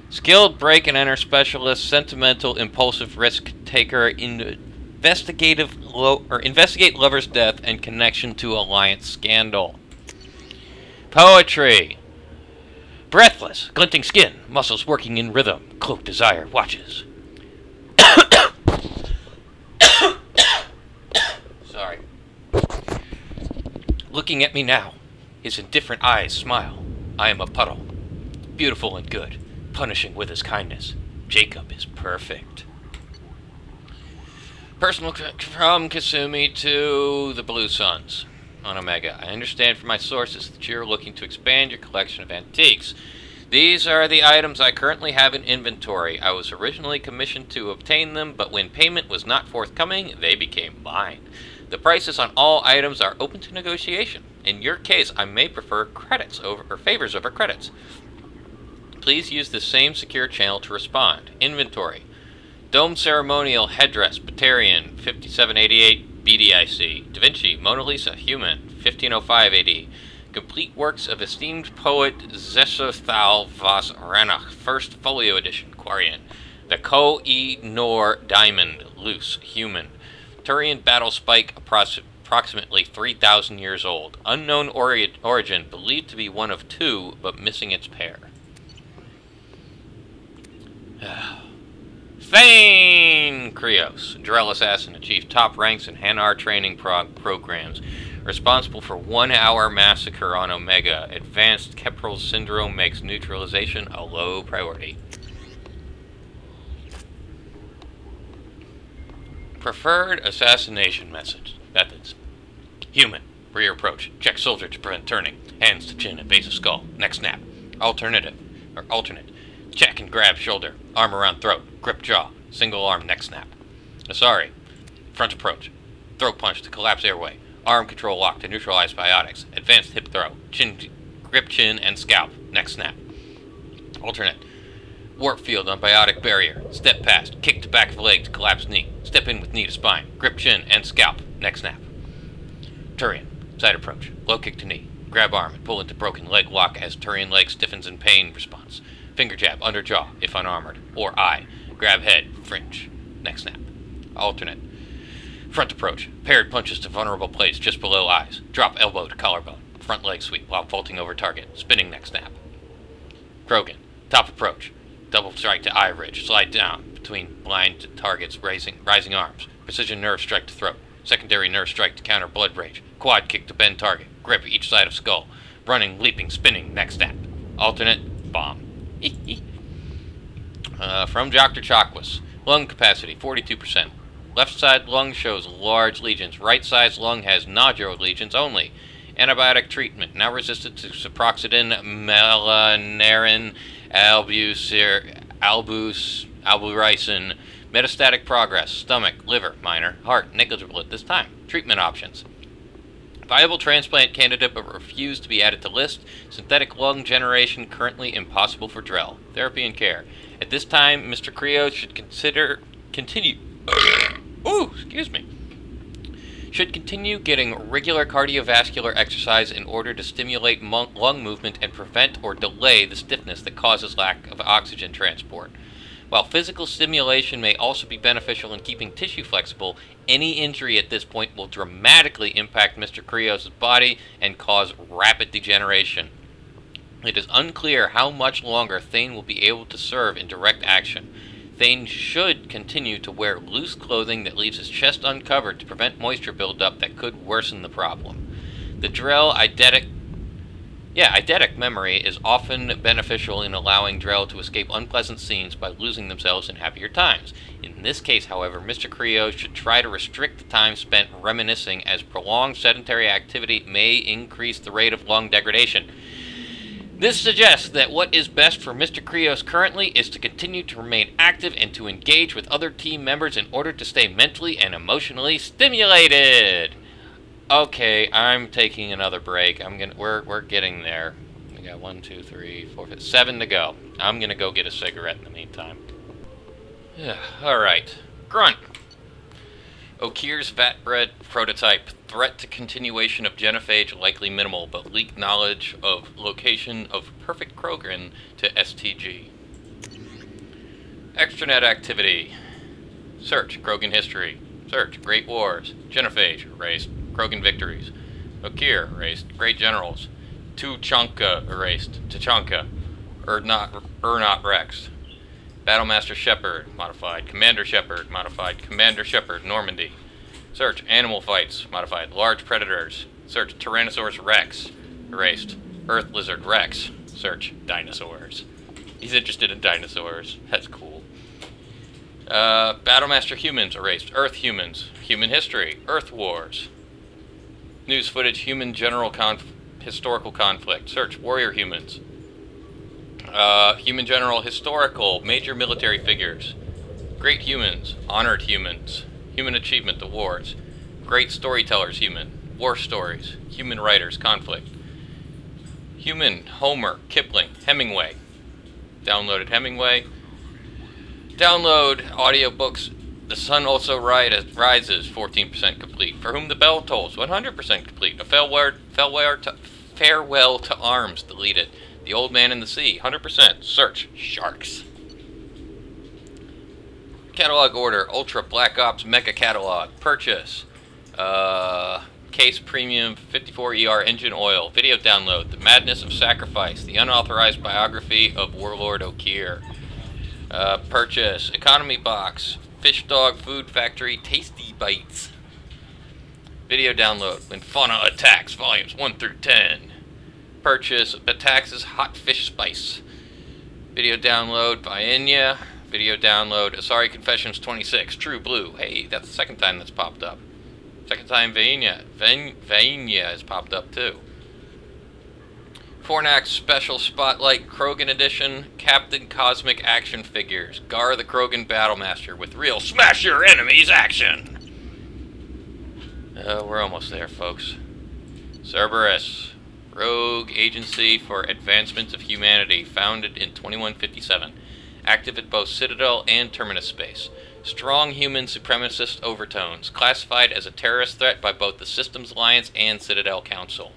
Skilled break and enter specialist, sentimental, impulsive risk taker, investigate lover's death and connection to Alliance scandal. Poetry. Breathless, glinting skin, muscles working in rhythm, cloaked desire watches. Sorry. Looking at me now, his indifferent eyes smile. I am a puddle, beautiful and good, punishing with his kindness. Jacob is perfect. Personal from Kasumi to the Blue Suns on Omega. I understand from my sources that you're looking to expand your collection of antiques. These are the items I currently have in inventory. I was originally commissioned to obtain them, but when payment was not forthcoming, they became mine. The prices on all items are open to negotiation. In your case, I may prefer credits over favors over credits. Please use the same secure channel to respond. Inventory. Dome Ceremonial Headdress, Batarian, 5788, BDIC. Da Vinci, Mona Lisa, Human, 1505 AD. Complete works of esteemed poet Zesothal Vas Ranach, First Folio Edition, Quarian. The Koh-i-Noor Diamond, Loose, Human. Turian Battle Spike, approximately 3,000 years old. Unknown origin, believed to be one of two, but missing its pair. Thane Krios, Drell Assassin, achieved top ranks in Hanar training programs. Responsible for 1 hour massacre on Omega. Advanced Keprel syndrome makes neutralization a low priority. Preferred assassination methods. Human. Rear approach. Check soldier to prevent turning. Hands to chin and base of skull. Neck snap. Alternate. Check and grab shoulder. Arm around throat. Grip jaw. Single arm neck snap. Asari. Front approach. Throat punch to collapse airway. Arm control lock to neutralize biotics. Advanced hip throw. Grip chin and scalp. Neck snap. Alternate. Warp field on biotic barrier. Step past. Kick to back of leg to collapse knee. Step in with knee to spine. Grip chin and scalp. Neck snap. Turian. Side approach. Low kick to knee. Grab arm and pull into broken leg lock as Turian leg stiffens in pain response. Finger jab under jaw if unarmored. Or eye. Grab head. Fringe. Neck snap. Alternate. Front approach. Paired punches to vulnerable place just below eyes. Drop elbow to collarbone. Front leg sweep while vaulting over target. Spinning neck snap. Krogan. Top approach. Double strike to eye ridge. Slide down between blind targets. Rising arms. Precision nerve strike to throat. Secondary nerve strike to counter blood rage. Quad kick to bend target. Grip each side of skull. Running, leaping, spinning, neck snap. Alternate. Bomb. From Dr. Chakwas. Lung capacity, 42%. Left side lung shows large lesions. Right side lung has nodular lesions only. Antibiotic treatment. Now resistant to ciproxidin, melanarin, alburycin. Metastatic progress. Stomach, liver, minor. Heart, negligible at this time. Treatment options. Viable transplant candidate but refused to be added to list. Synthetic lung generation currently impossible for Drell. Therapy and care. At this time, Mr. Krios should continue should continue getting regular cardiovascular exercise in order to stimulate lung movement and prevent or delay the stiffness that causes lack of oxygen transport. While physical stimulation may also be beneficial in keeping tissue flexible, any injury at this point will dramatically impact Mr. Krios' body and cause rapid degeneration. It is unclear how much longer Thane will be able to serve in direct action. Thane should continue to wear loose clothing that leaves his chest uncovered to prevent moisture buildup that could worsen the problem. The Drell eidetic memory is often beneficial in allowing Drell to escape unpleasant scenes by losing themselves in happier times. In this case, however, Mr. Creo should try to restrict the time spent reminiscing, as prolonged sedentary activity may increase the rate of lung degradation. This suggests that what is best for Mr. Krios currently is to continue to remain active and to engage with other team members in order to stay mentally and emotionally stimulated. Okay, I'm taking another break. We're getting there. We got 1, 2, 3, 4, 5, 7 to go. I'm gonna go get a cigarette in the meantime. Yeah, alright. Grunt. Okeer's vat bread prototype. Threat to continuation of genophage likely minimal, but leaked knowledge of location of perfect Krogan to STG. Extranet activity. Search Krogan history. Search Great Wars. Genophage erased. Krogan victories. Okeer erased. Great generals. Tuchanka erased. Tachanka. Urnot Rex. Battlemaster Shepard modified. Commander Shepard modified. Commander Shepard Normandy. Search Animal Fights modified. Large Predators. Search Tyrannosaurus Rex erased. Earth Lizard Rex. Search Dinosaurs. He's interested in dinosaurs. That's cool. Battlemaster Humans erased. Earth Humans. Human History. Earth Wars. News footage. Human General Historical Conflict. Search Warrior Humans. Human General Historical. Major Military Figures. Great Humans. Honored Humans. Human Achievement. The Wars. Great Storytellers Human. War Stories. Human Writers. Conflict. Human. Homer. Kipling. Hemingway. Downloaded Hemingway. Download audiobooks. The Sun Also Rises, 14% complete. For Whom the Bell Tolls, 100% complete. A Farewell to Arms, deleted. The Old Man in the Sea, 100%. Search Sharks. Catalog order, Ultra Black Ops Mecha Catalog. Purchase. Case Premium 54ER Engine Oil. Video download. The Madness of Sacrifice. The Unauthorized Biography of Warlord Okeer. Purchase. Economy Box. Fish Dog Food Factory Tasty Bites. Video download. When Fauna Attacks, Volumes 1 through 10. Purchase. Batax's Hot Fish Spice. Video download. Vaenya. Video download. Asari Confessions 26. True Blue. Hey, that's the second time that's popped up. Second time Vaenya has popped up too. Fornax Special Spotlight Krogan Edition, Captain Cosmic Action Figures, Gar the Krogan Battlemaster with real smash your enemies action! We're almost there, folks. Cerberus, Rogue Agency for Advancement of Humanity, founded in 2157. Active at both Citadel and Terminus space. Strong human supremacist overtones, classified as a terrorist threat by both the Systems Alliance and Citadel Council.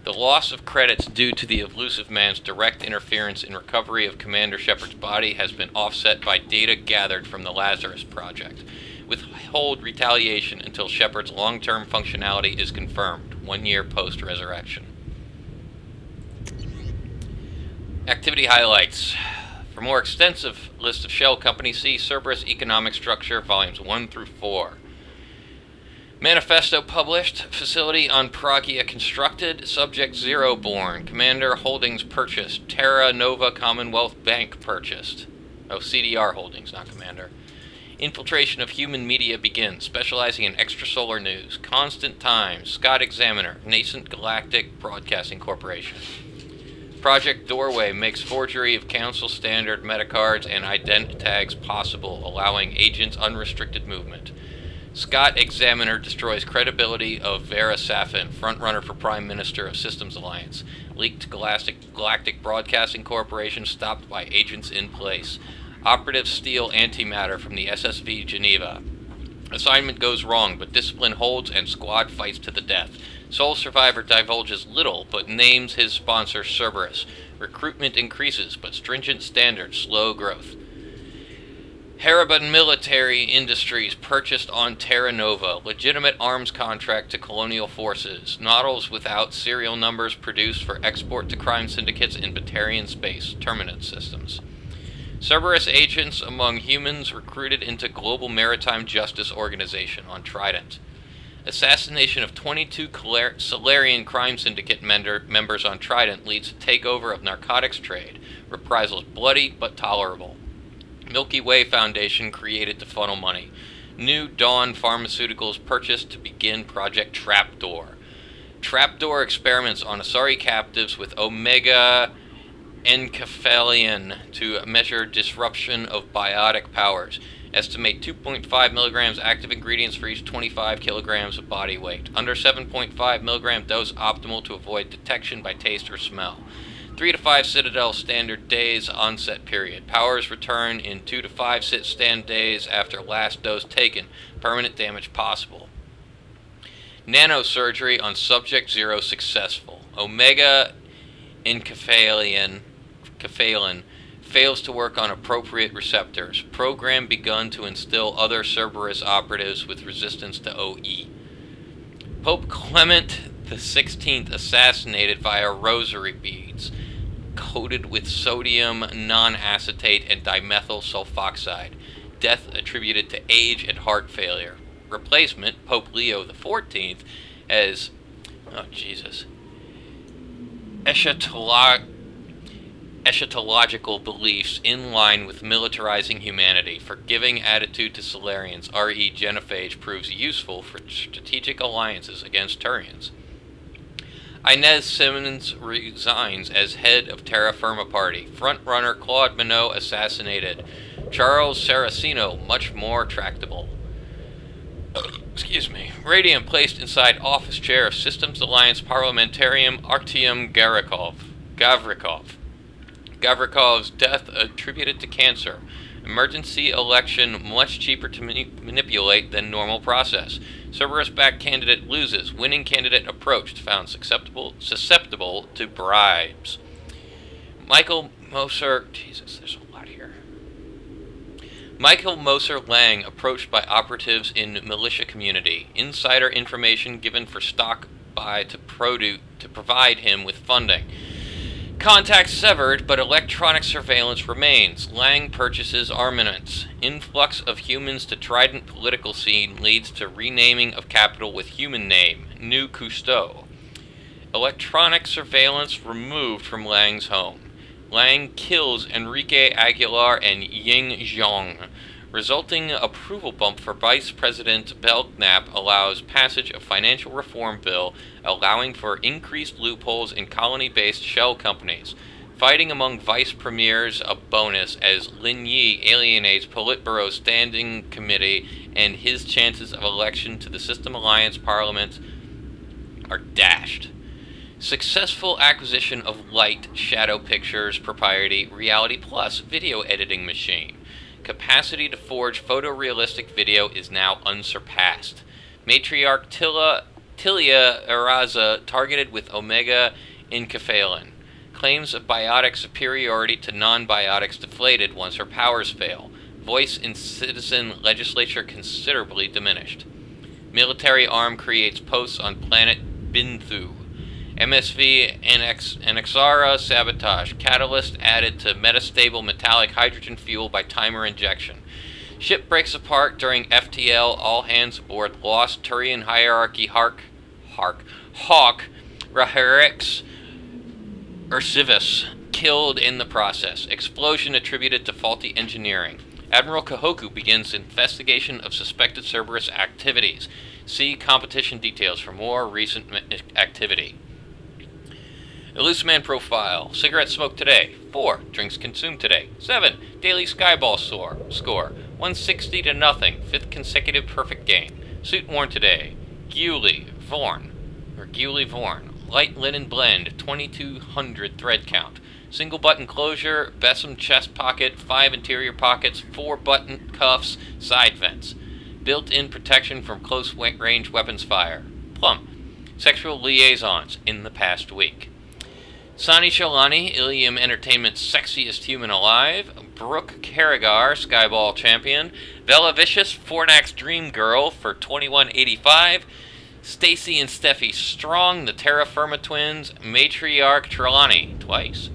The loss of credits due to the elusive man's direct interference in recovery of Commander Shepard's body has been offset by data gathered from the Lazarus Project. Withhold retaliation until Shepard's long-term functionality is confirmed, 1 year post-resurrection. Activity highlights. For more extensive list of shell companies, see Cerberus Economic Structure, Volumes 1 through 4. Manifesto published. Facility on Pragia constructed. Subject Zero born. Commander Holdings purchased. Terra Nova Commonwealth Bank purchased. Oh, CDR Holdings, not Commander. Infiltration of human media begins, specializing in extrasolar news. Constant Times. Scott Examiner. Nascent Galactic Broadcasting Corporation. Project Doorway makes forgery of Council standard metacards and ident tags possible, allowing agents unrestricted movement. Scott Examiner destroys credibility of Vera Safin, frontrunner for Prime Minister of Systems Alliance. Leaked Galactic Broadcasting Corporation stopped by agents in place. Operatives steal antimatter from the SSV Geneva. Assignment goes wrong, but discipline holds and squad fights to the death. Sole Survivor divulges little, but names his sponsor Cerberus. Recruitment increases, but stringent standards slow growth. Haraban Military Industries purchased on Terra Nova, legitimate arms contract to colonial forces, models without serial numbers produced for export to crime syndicates in Batarian space, Terminus systems. Cerberus agents among humans recruited into Global Maritime Justice Organization on Trident. Assassination of 22 Solarian crime syndicate members on Trident leads to takeover of narcotics trade. Reprisals bloody but tolerable. Milky Way Foundation created to funnel money. New Dawn Pharmaceuticals purchased to begin Project Trapdoor. Trapdoor experiments on Asari captives with Omega Encephalion to measure disruption of biotic powers. Estimate 2.5 milligrams active ingredients for each 25 kilograms of body weight. Under 7.5 milligram dose optimal to avoid detection by taste or smell. 3 to 5 Citadel standard days onset period. Powers return in 2 to 5 sit-stand days after last dose taken. Permanent damage possible. Nanosurgery on Subject Zero successful. Omega Encephalion fails to work on appropriate receptors. Program begun to instill other Cerberus operatives with resistance to OE. Pope Clement XVI assassinated via rosary beads, coated with sodium non-acetate and dimethyl sulfoxide. Death attributed to age and heart failure. Replacement, Pope Leo XIV, as, eschatological beliefs in line with militarizing humanity. Forgiving attitude to Solarians, R.E. Genophage, proves useful for strategic alliances against Turians. Inez Simmons resigns as head of Terra Firma Party. Frontrunner Claude Minot assassinated. Charles Saraceno, much more tractable. Excuse me. Radium placed inside office chair of Systems Alliance parliamentarian Artyom Gavrikov. Gavrikov's death attributed to cancer. Emergency election much cheaper to manipulate than normal process. Cerberus-backed candidate loses. Winning candidate approached. Found susceptible to bribes. Michael Moser... Jesus, there's a lot here. Michael Moser Lang approached by operatives in militia community. Insider information given for stock buy to provide him with funding. Contact severed, but electronic surveillance remains. Lang purchases armaments. Influx of humans to Trident political scene leads to renaming of capital with human name, New Cousteau. Electronic surveillance removed from Lang's home. Lang kills Enrique Aguilar and Ying Zhong. Resulting approval bump for Vice President Belknap allows passage of financial reform bill allowing for increased loopholes in colony-based shell companies. Fighting among vice premiers a bonus as Lin Yi alienates Politburo Standing Committee, and his chances of election to the System Alliance Parliament are dashed. Successful acquisition of Light Shadow Pictures propriety Reality Plus video editing machine. Capacity to forge photorealistic video is now unsurpassed. Matriarch Tilia Eraza targeted with Omega Encephalin. Claims of biotic superiority to non-biotics deflated once her powers fail. Voice in citizen legislature considerably diminished. Military arm creates posts on planet Binthu. MSV Anexara sabotage. Catalyst added to metastable metallic hydrogen fuel by timer injection. Ship breaks apart during FTL. All hands aboard lost. Turian hierarchy Hawk Raharix Ursivis killed in the process. Explosion attributed to faulty engineering. Admiral Kahoku begins investigation of suspected Cerberus activities. See competition details for more recent activity. Elusiman profile. Cigarette smoked today. 4. Drinks consumed today. 7. Daily Skyball score. 160 to nothing. 5th consecutive perfect game. Suit worn today. Guli Vorn. Light linen blend. 2200 thread count. Single button closure. Besom chest pocket. 5 interior pockets. 4 button cuffs. Side vents. Built-in protection from close range weapons fire. Plum. Sexual liaisons in the past week. Sonny Shalani, Ilium Entertainment's sexiest human alive. Brooke Carragher, Skyball champion. Vela Vicious, Fornak's dream girl for $21.85. Stacy and Steffi Strong, the Terra Firma twins. Matriarch Trelawney, twice.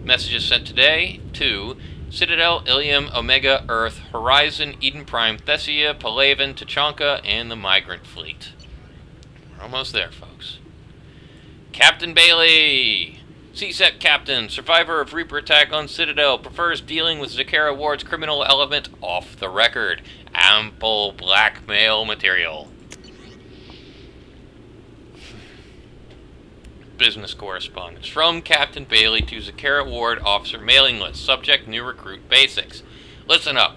Messages sent today to Citadel, Ilium, Omega, Earth, Horizon, Eden Prime, Thessia, Palaven, Tachanka, and the Migrant Fleet. We're almost there, folks. Captain Bailey! CSEC Captain, survivor of Reaper attack on Citadel, prefers dealing with Zakara Ward's criminal element off the record. Ample blackmail material. Business correspondence. From Captain Bailey to Zakara Ward officer mailing list. Subject, new recruit basics. Listen up.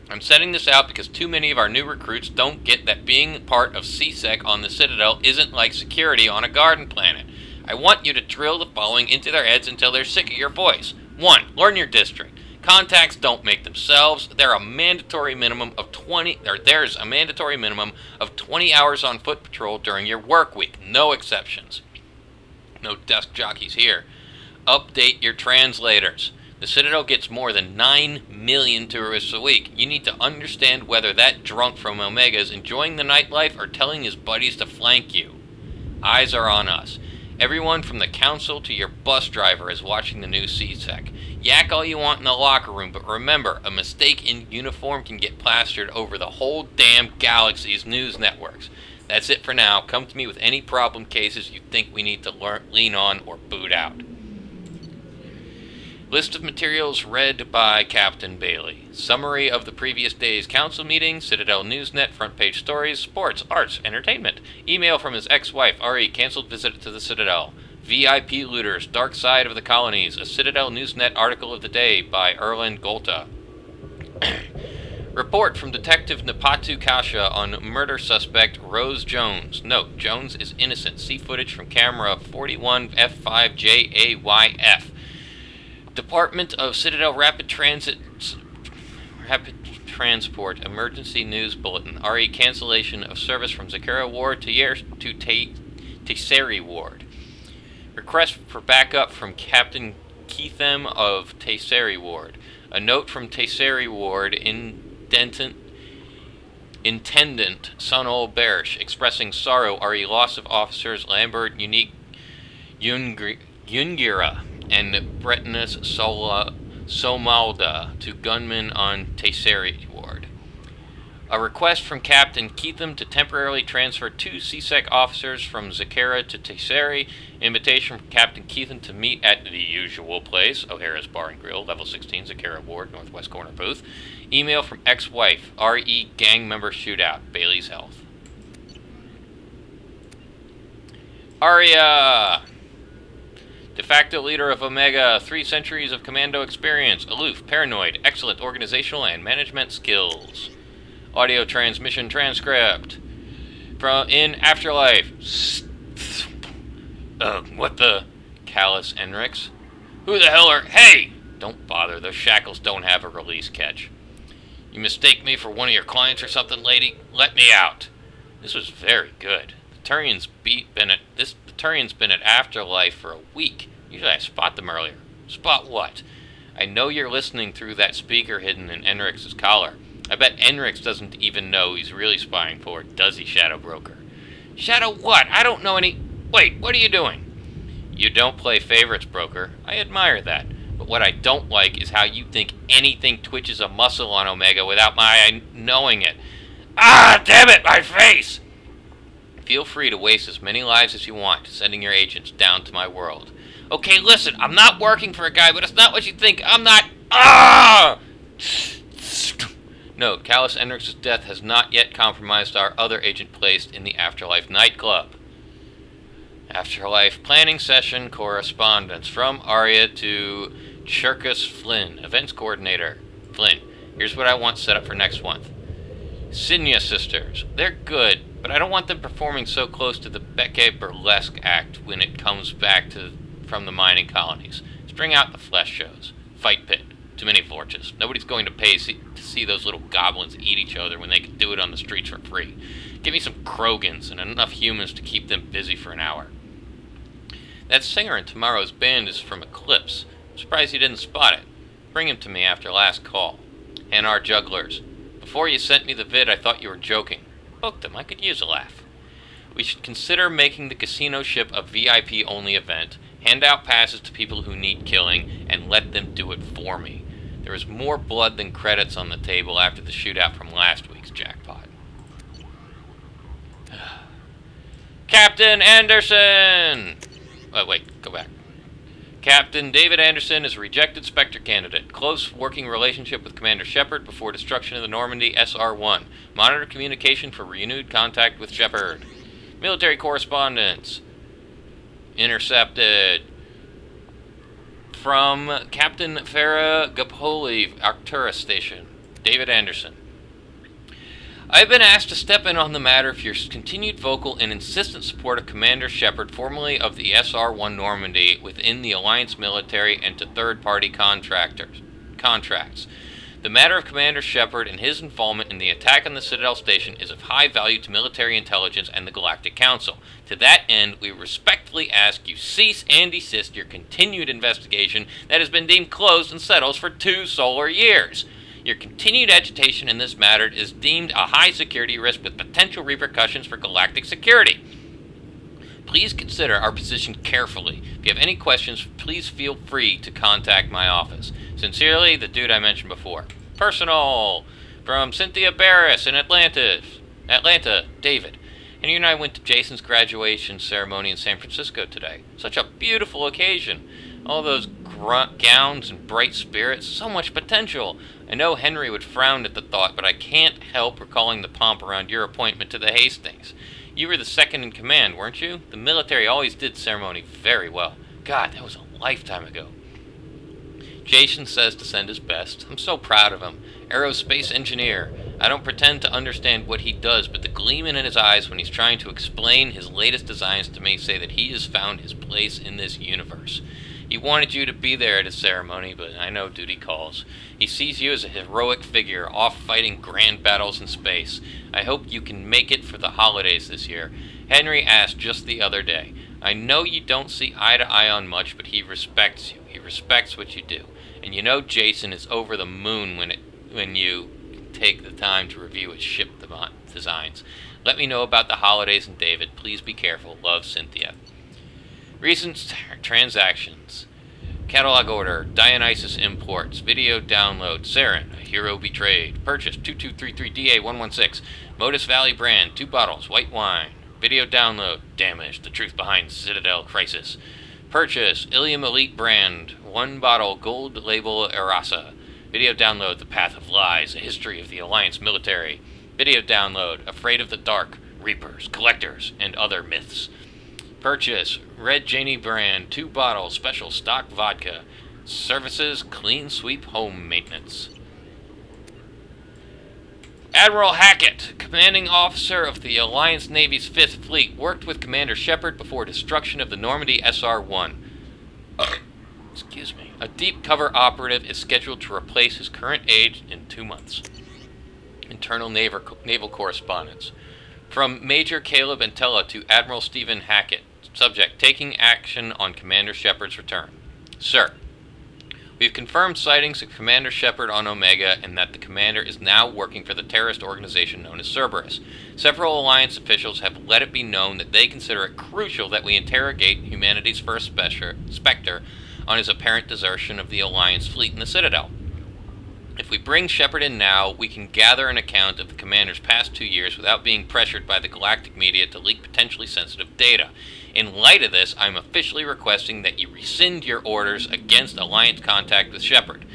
I'm sending this out because too many of our new recruits don't get that being part of CSEC on the Citadel isn't like security on a garden planet. I want you to drill the following into their heads until they're sick of your voice. 1. Learn your district. Contacts don't make themselves. There's a mandatory minimum of 20 hours on foot patrol during your work week. No exceptions. No desk jockeys here. Update your translators. The Citadel gets more than 9 million tourists a week. You need to understand whether that drunk from Omega is enjoying the nightlife or telling his buddies to flank you. Eyes are on us. Everyone from the council to your bus driver is watching the new CSEC. Yak all you want in the locker room, but remember, a mistake in uniform can get plastered over the whole damn galaxy's news networks. That's it for now. Come to me with any problem cases you think we need to lean on or boot out. List of materials read by Captain Bailey. Summary of the previous day's council meeting, Citadel Newsnet, front page stories, sports, arts, entertainment. Email from his ex-wife, Ari, canceled visit to the Citadel. VIP looters, dark side of the colonies, a Citadel Newsnet article of the day by Erland Golta. Report from Detective Napatu Kasha on murder suspect Rose Jones. Note, Jones is innocent. See footage from camera 41F5JAYF. Department of Citadel Rapid Transport Emergency News Bulletin. RE cancellation of service from Zakara Ward to Tayseri Ward. Request for backup from Captain Keitham of Tayseri Ward. A note from Tayseri Ward Intendant Sunol Berish expressing sorrow RE loss of officers Lambert Unique Yungira and Bretonus Somalda to gunmen on Tayseri Ward. A request from Captain Keitham to temporarily transfer 2 CSEC officers from Zakara to Tayseri. Invitation from Captain Keitham to meet at the usual place, O'Hara's Bar and Grill, level 16, Zakara Ward, northwest corner booth. Email from ex-wife, RE gang member shootout, Bailey's Health. Arya! De facto leader of Omega, 3 centuries of commando experience, aloof, paranoid, excellent organizational and management skills. Audio transmission transcript. In Afterlife. What the? Callus Enrix. Who the hell are... Hey! Don't bother, those shackles don't have a release catch. You mistake me for one of your clients or something, lady? Let me out. This was very good. The Turian's been at Afterlife for a week. Usually I spot them earlier. Spot what? I know you're listening through that speaker hidden in Enrix's collar. I bet Enrix doesn't even know he's really spying for, does he, Shadow Broker? Shadow what? I don't know any... Wait, what are you doing? You don't play favorites, Broker. I admire that. But what I don't like is how you think anything twitches a muscle on Omega without my knowing it. Ah, damn it, my face! Feel free to waste as many lives as you want, sending your agents down to my world. Okay, listen, I'm not working for a guy, but it's not what you think. I'm not... Ah! Note, Callus Enrix's death has not yet compromised our other agent placed in the Afterlife nightclub. Afterlife planning session correspondence from Arya to Cherkus Flynn, events coordinator. Flynn, here's what I want set up for next month. Sinya Sisters. They're good, but I don't want them performing so close to the Becke Burlesque act when it comes back from the mining colonies. String out the flesh shows. Fight pit. Too many torches. Nobody's going to pay to see those little goblins eat each other when they can do it on the streets for free. Give me some Krogans and enough humans to keep them busy for an hour. That singer in tomorrow's band is from Eclipse. I'm surprised you didn't spot it. Bring him to me after last call. Hanar Jugglers. Before you sent me the vid, I thought you were joking. Booked them. I could use a laugh. We should consider making the casino ship a VIP-only event, hand out passes to people who need killing, and let them do it for me. There was more blood than credits on the table after the shootout from last week's jackpot. Captain Anderson! Oh, wait, go back. Captain David Anderson is a rejected Spectre candidate. Close working relationship with Commander Shepard before destruction of the Normandy SR-1. Monitor communication for renewed contact with Shepard. Military correspondence. Intercepted. From Captain Farah Gapoli, Arcturus Station. David Anderson. I have been asked to step in on the matter for your continued vocal and insistent support of Commander Shepard, formerly of the SR-1 Normandy, within the Alliance military and to third-party contracts. The matter of Commander Shepard and his involvement in the attack on the Citadel Station is of high value to military intelligence and the Galactic Council. To that end, we respectfully ask you cease and desist your continued investigation that has been deemed closed and settles for 2 solar years. Your continued agitation in this matter is deemed a high security risk with potential repercussions for galactic security. Please consider our position carefully. If you have any questions, please feel free to contact my office. Sincerely, the dude I mentioned before. Personal! From Cynthia Barris in Atlanta, David. And you and I went to Jason's graduation ceremony in San Francisco today. Such a beautiful occasion. All those gowns and bright spirits, so much potential. I know Henry would frown at the thought, but I can't help recalling the pomp around your appointment to the Hastings. You were the second in command, weren't you? The military always did ceremony very well. God, that was a lifetime ago. Jason says to send his best. I'm so proud of him. Aerospace engineer. I don't pretend to understand what he does, but the gleam in his eyes when he's trying to explain his latest designs to me say that he has found his place in this universe. He wanted you to be there at his ceremony, but I know duty calls. He sees you as a heroic figure, off fighting grand battles in space. I hope you can make it for the holidays this year. Henry asked just the other day. I know you don't see eye to eye on much, but he respects you. He respects what you do. And you know Jason is over the moon when you take the time to review his ship designs. Let me know about the holidays and David. Please be careful. Love, Cynthia. Recent transactions. Catalog order, Dionysus Imports. Video download, Saren, A Hero Betrayed. Purchase, 2233DA116. Modus Valley brand, 2 bottles, white wine. Video download, Damage, The Truth Behind Citadel Crisis. Purchase, Ilium Elite brand, 1 bottle, gold label Erasa. Video download, The Path of Lies, A History of the Alliance Military. Video download, Afraid of the Dark, Reapers, Collectors, and Other Myths. Purchase, Red Janie brand, 2 bottles, special stock vodka. Services, Clean Sweep Home Maintenance. Admiral Hackett, commanding officer of the Alliance Navy's 5th Fleet, worked with Commander Shepard before destruction of the Normandy SR-1. Excuse me. A deep cover operative is scheduled to replace his current age in 2 months. Internal naval correspondence. From Major Caleb Antella to Admiral Stephen Hackett. Subject, taking action on Commander Shepard's return. Sir, we've confirmed sightings of Commander Shepard on Omega and that the commander is now working for the terrorist organization known as Cerberus. Several Alliance officials have let it be known that they consider it crucial that we interrogate humanity's first Spectre on his apparent desertion of the Alliance fleet in the Citadel. If we bring Shepard in now, we can gather an account of the commander's past 2 years without being pressured by the galactic media to leak potentially sensitive data. In light of this, I'm officially requesting that you rescind your orders against Alliance contact with Shepard.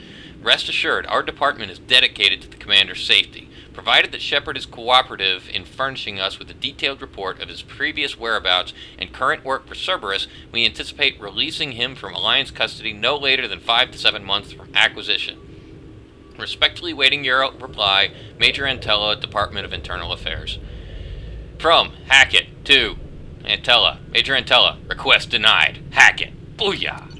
Rest assured, our department is dedicated to the commander's safety. Provided that Shepard is cooperative in furnishing us with a detailed report of his previous whereabouts and current work for Cerberus, we anticipate releasing him from Alliance custody no later than 5 to 7 months from acquisition. Respectfully waiting your reply, Major Antella, Department of Internal Affairs. From Hackett to Antella. Major Antella, request denied. Hackett. Booyah!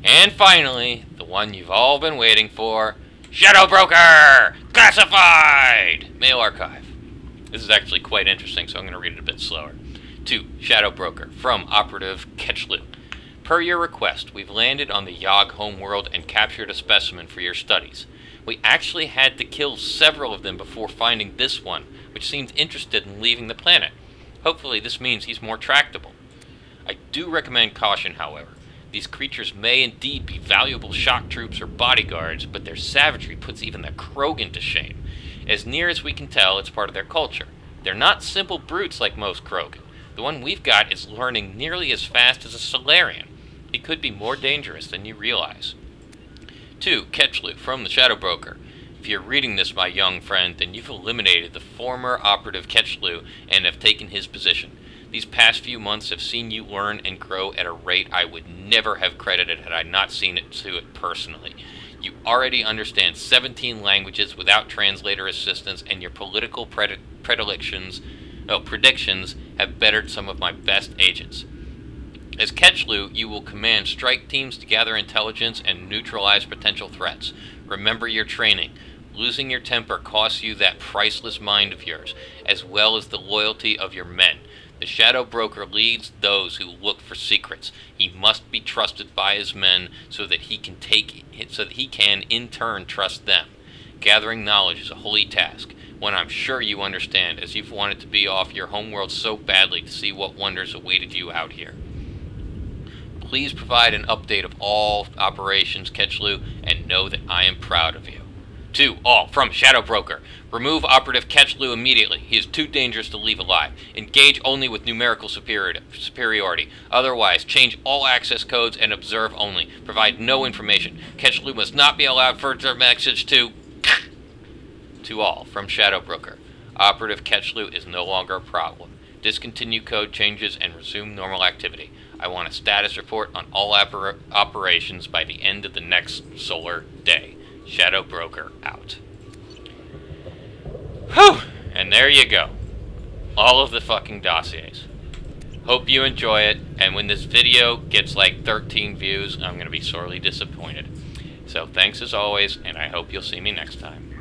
And finally, the one you've all been waiting for, Shadow Broker! Classified! Mail Archive. This is actually quite interesting, so I'm going to read it a bit slower. To Shadow Broker, from Operative Ketchloop. Per your request, we've landed on the Yogg homeworld and captured a specimen for your studies. We actually had to kill several of them before finding this one, which seemed interested in leaving the planet. Hopefully this means he's more tractable. I do recommend caution, however. These creatures may indeed be valuable shock troops or bodyguards, but their savagery puts even the Krogan to shame. As near as we can tell, it's part of their culture. They're not simple brutes like most Krogan. The one we've got is learning nearly as fast as a Solarian. He could be more dangerous than you realize. 2. Ketchlu, from the Shadow Broker. If you're reading this, my young friend, then you've eliminated the former operative Ketchlu and have taken his position. These past few months have seen you learn and grow at a rate I would never have credited had I not seen it to it personally. You already understand 17 languages without translator assistance, and your political predictions have bettered some of my best agents. As Ketchlu, you will command strike teams to gather intelligence and neutralize potential threats. Remember your training. Losing your temper costs you that priceless mind of yours, as well as the loyalty of your men. The Shadow Broker leads those who look for secrets. He must be trusted by his men so that he can in turn trust them. Gathering knowledge is a holy task, one I'm sure you understand, as you've wanted to be off your homeworld so badly to see what wonders awaited you out here. Please provide an update of all operations, Ketchlu, and know that I am proud of you. 2. All, from Shadow Broker. Remove Operative Ketchlu immediately. He is too dangerous to leave alive. Engage only with numerical superiority. Otherwise, change all access codes and observe only. Provide no information. Ketchlu must not be allowed further message to... To all, from Shadow Broker. Operative Ketchlu is no longer a problem. Discontinue code changes and resume normal activity. I want a status report on all operations by the end of the next solar day. Shadow Broker out. Whew! And there you go. All of the fucking dossiers. Hope you enjoy it, and when this video gets like 13 views, I'm going to be sorely disappointed. So thanks as always, and I hope you'll see me next time.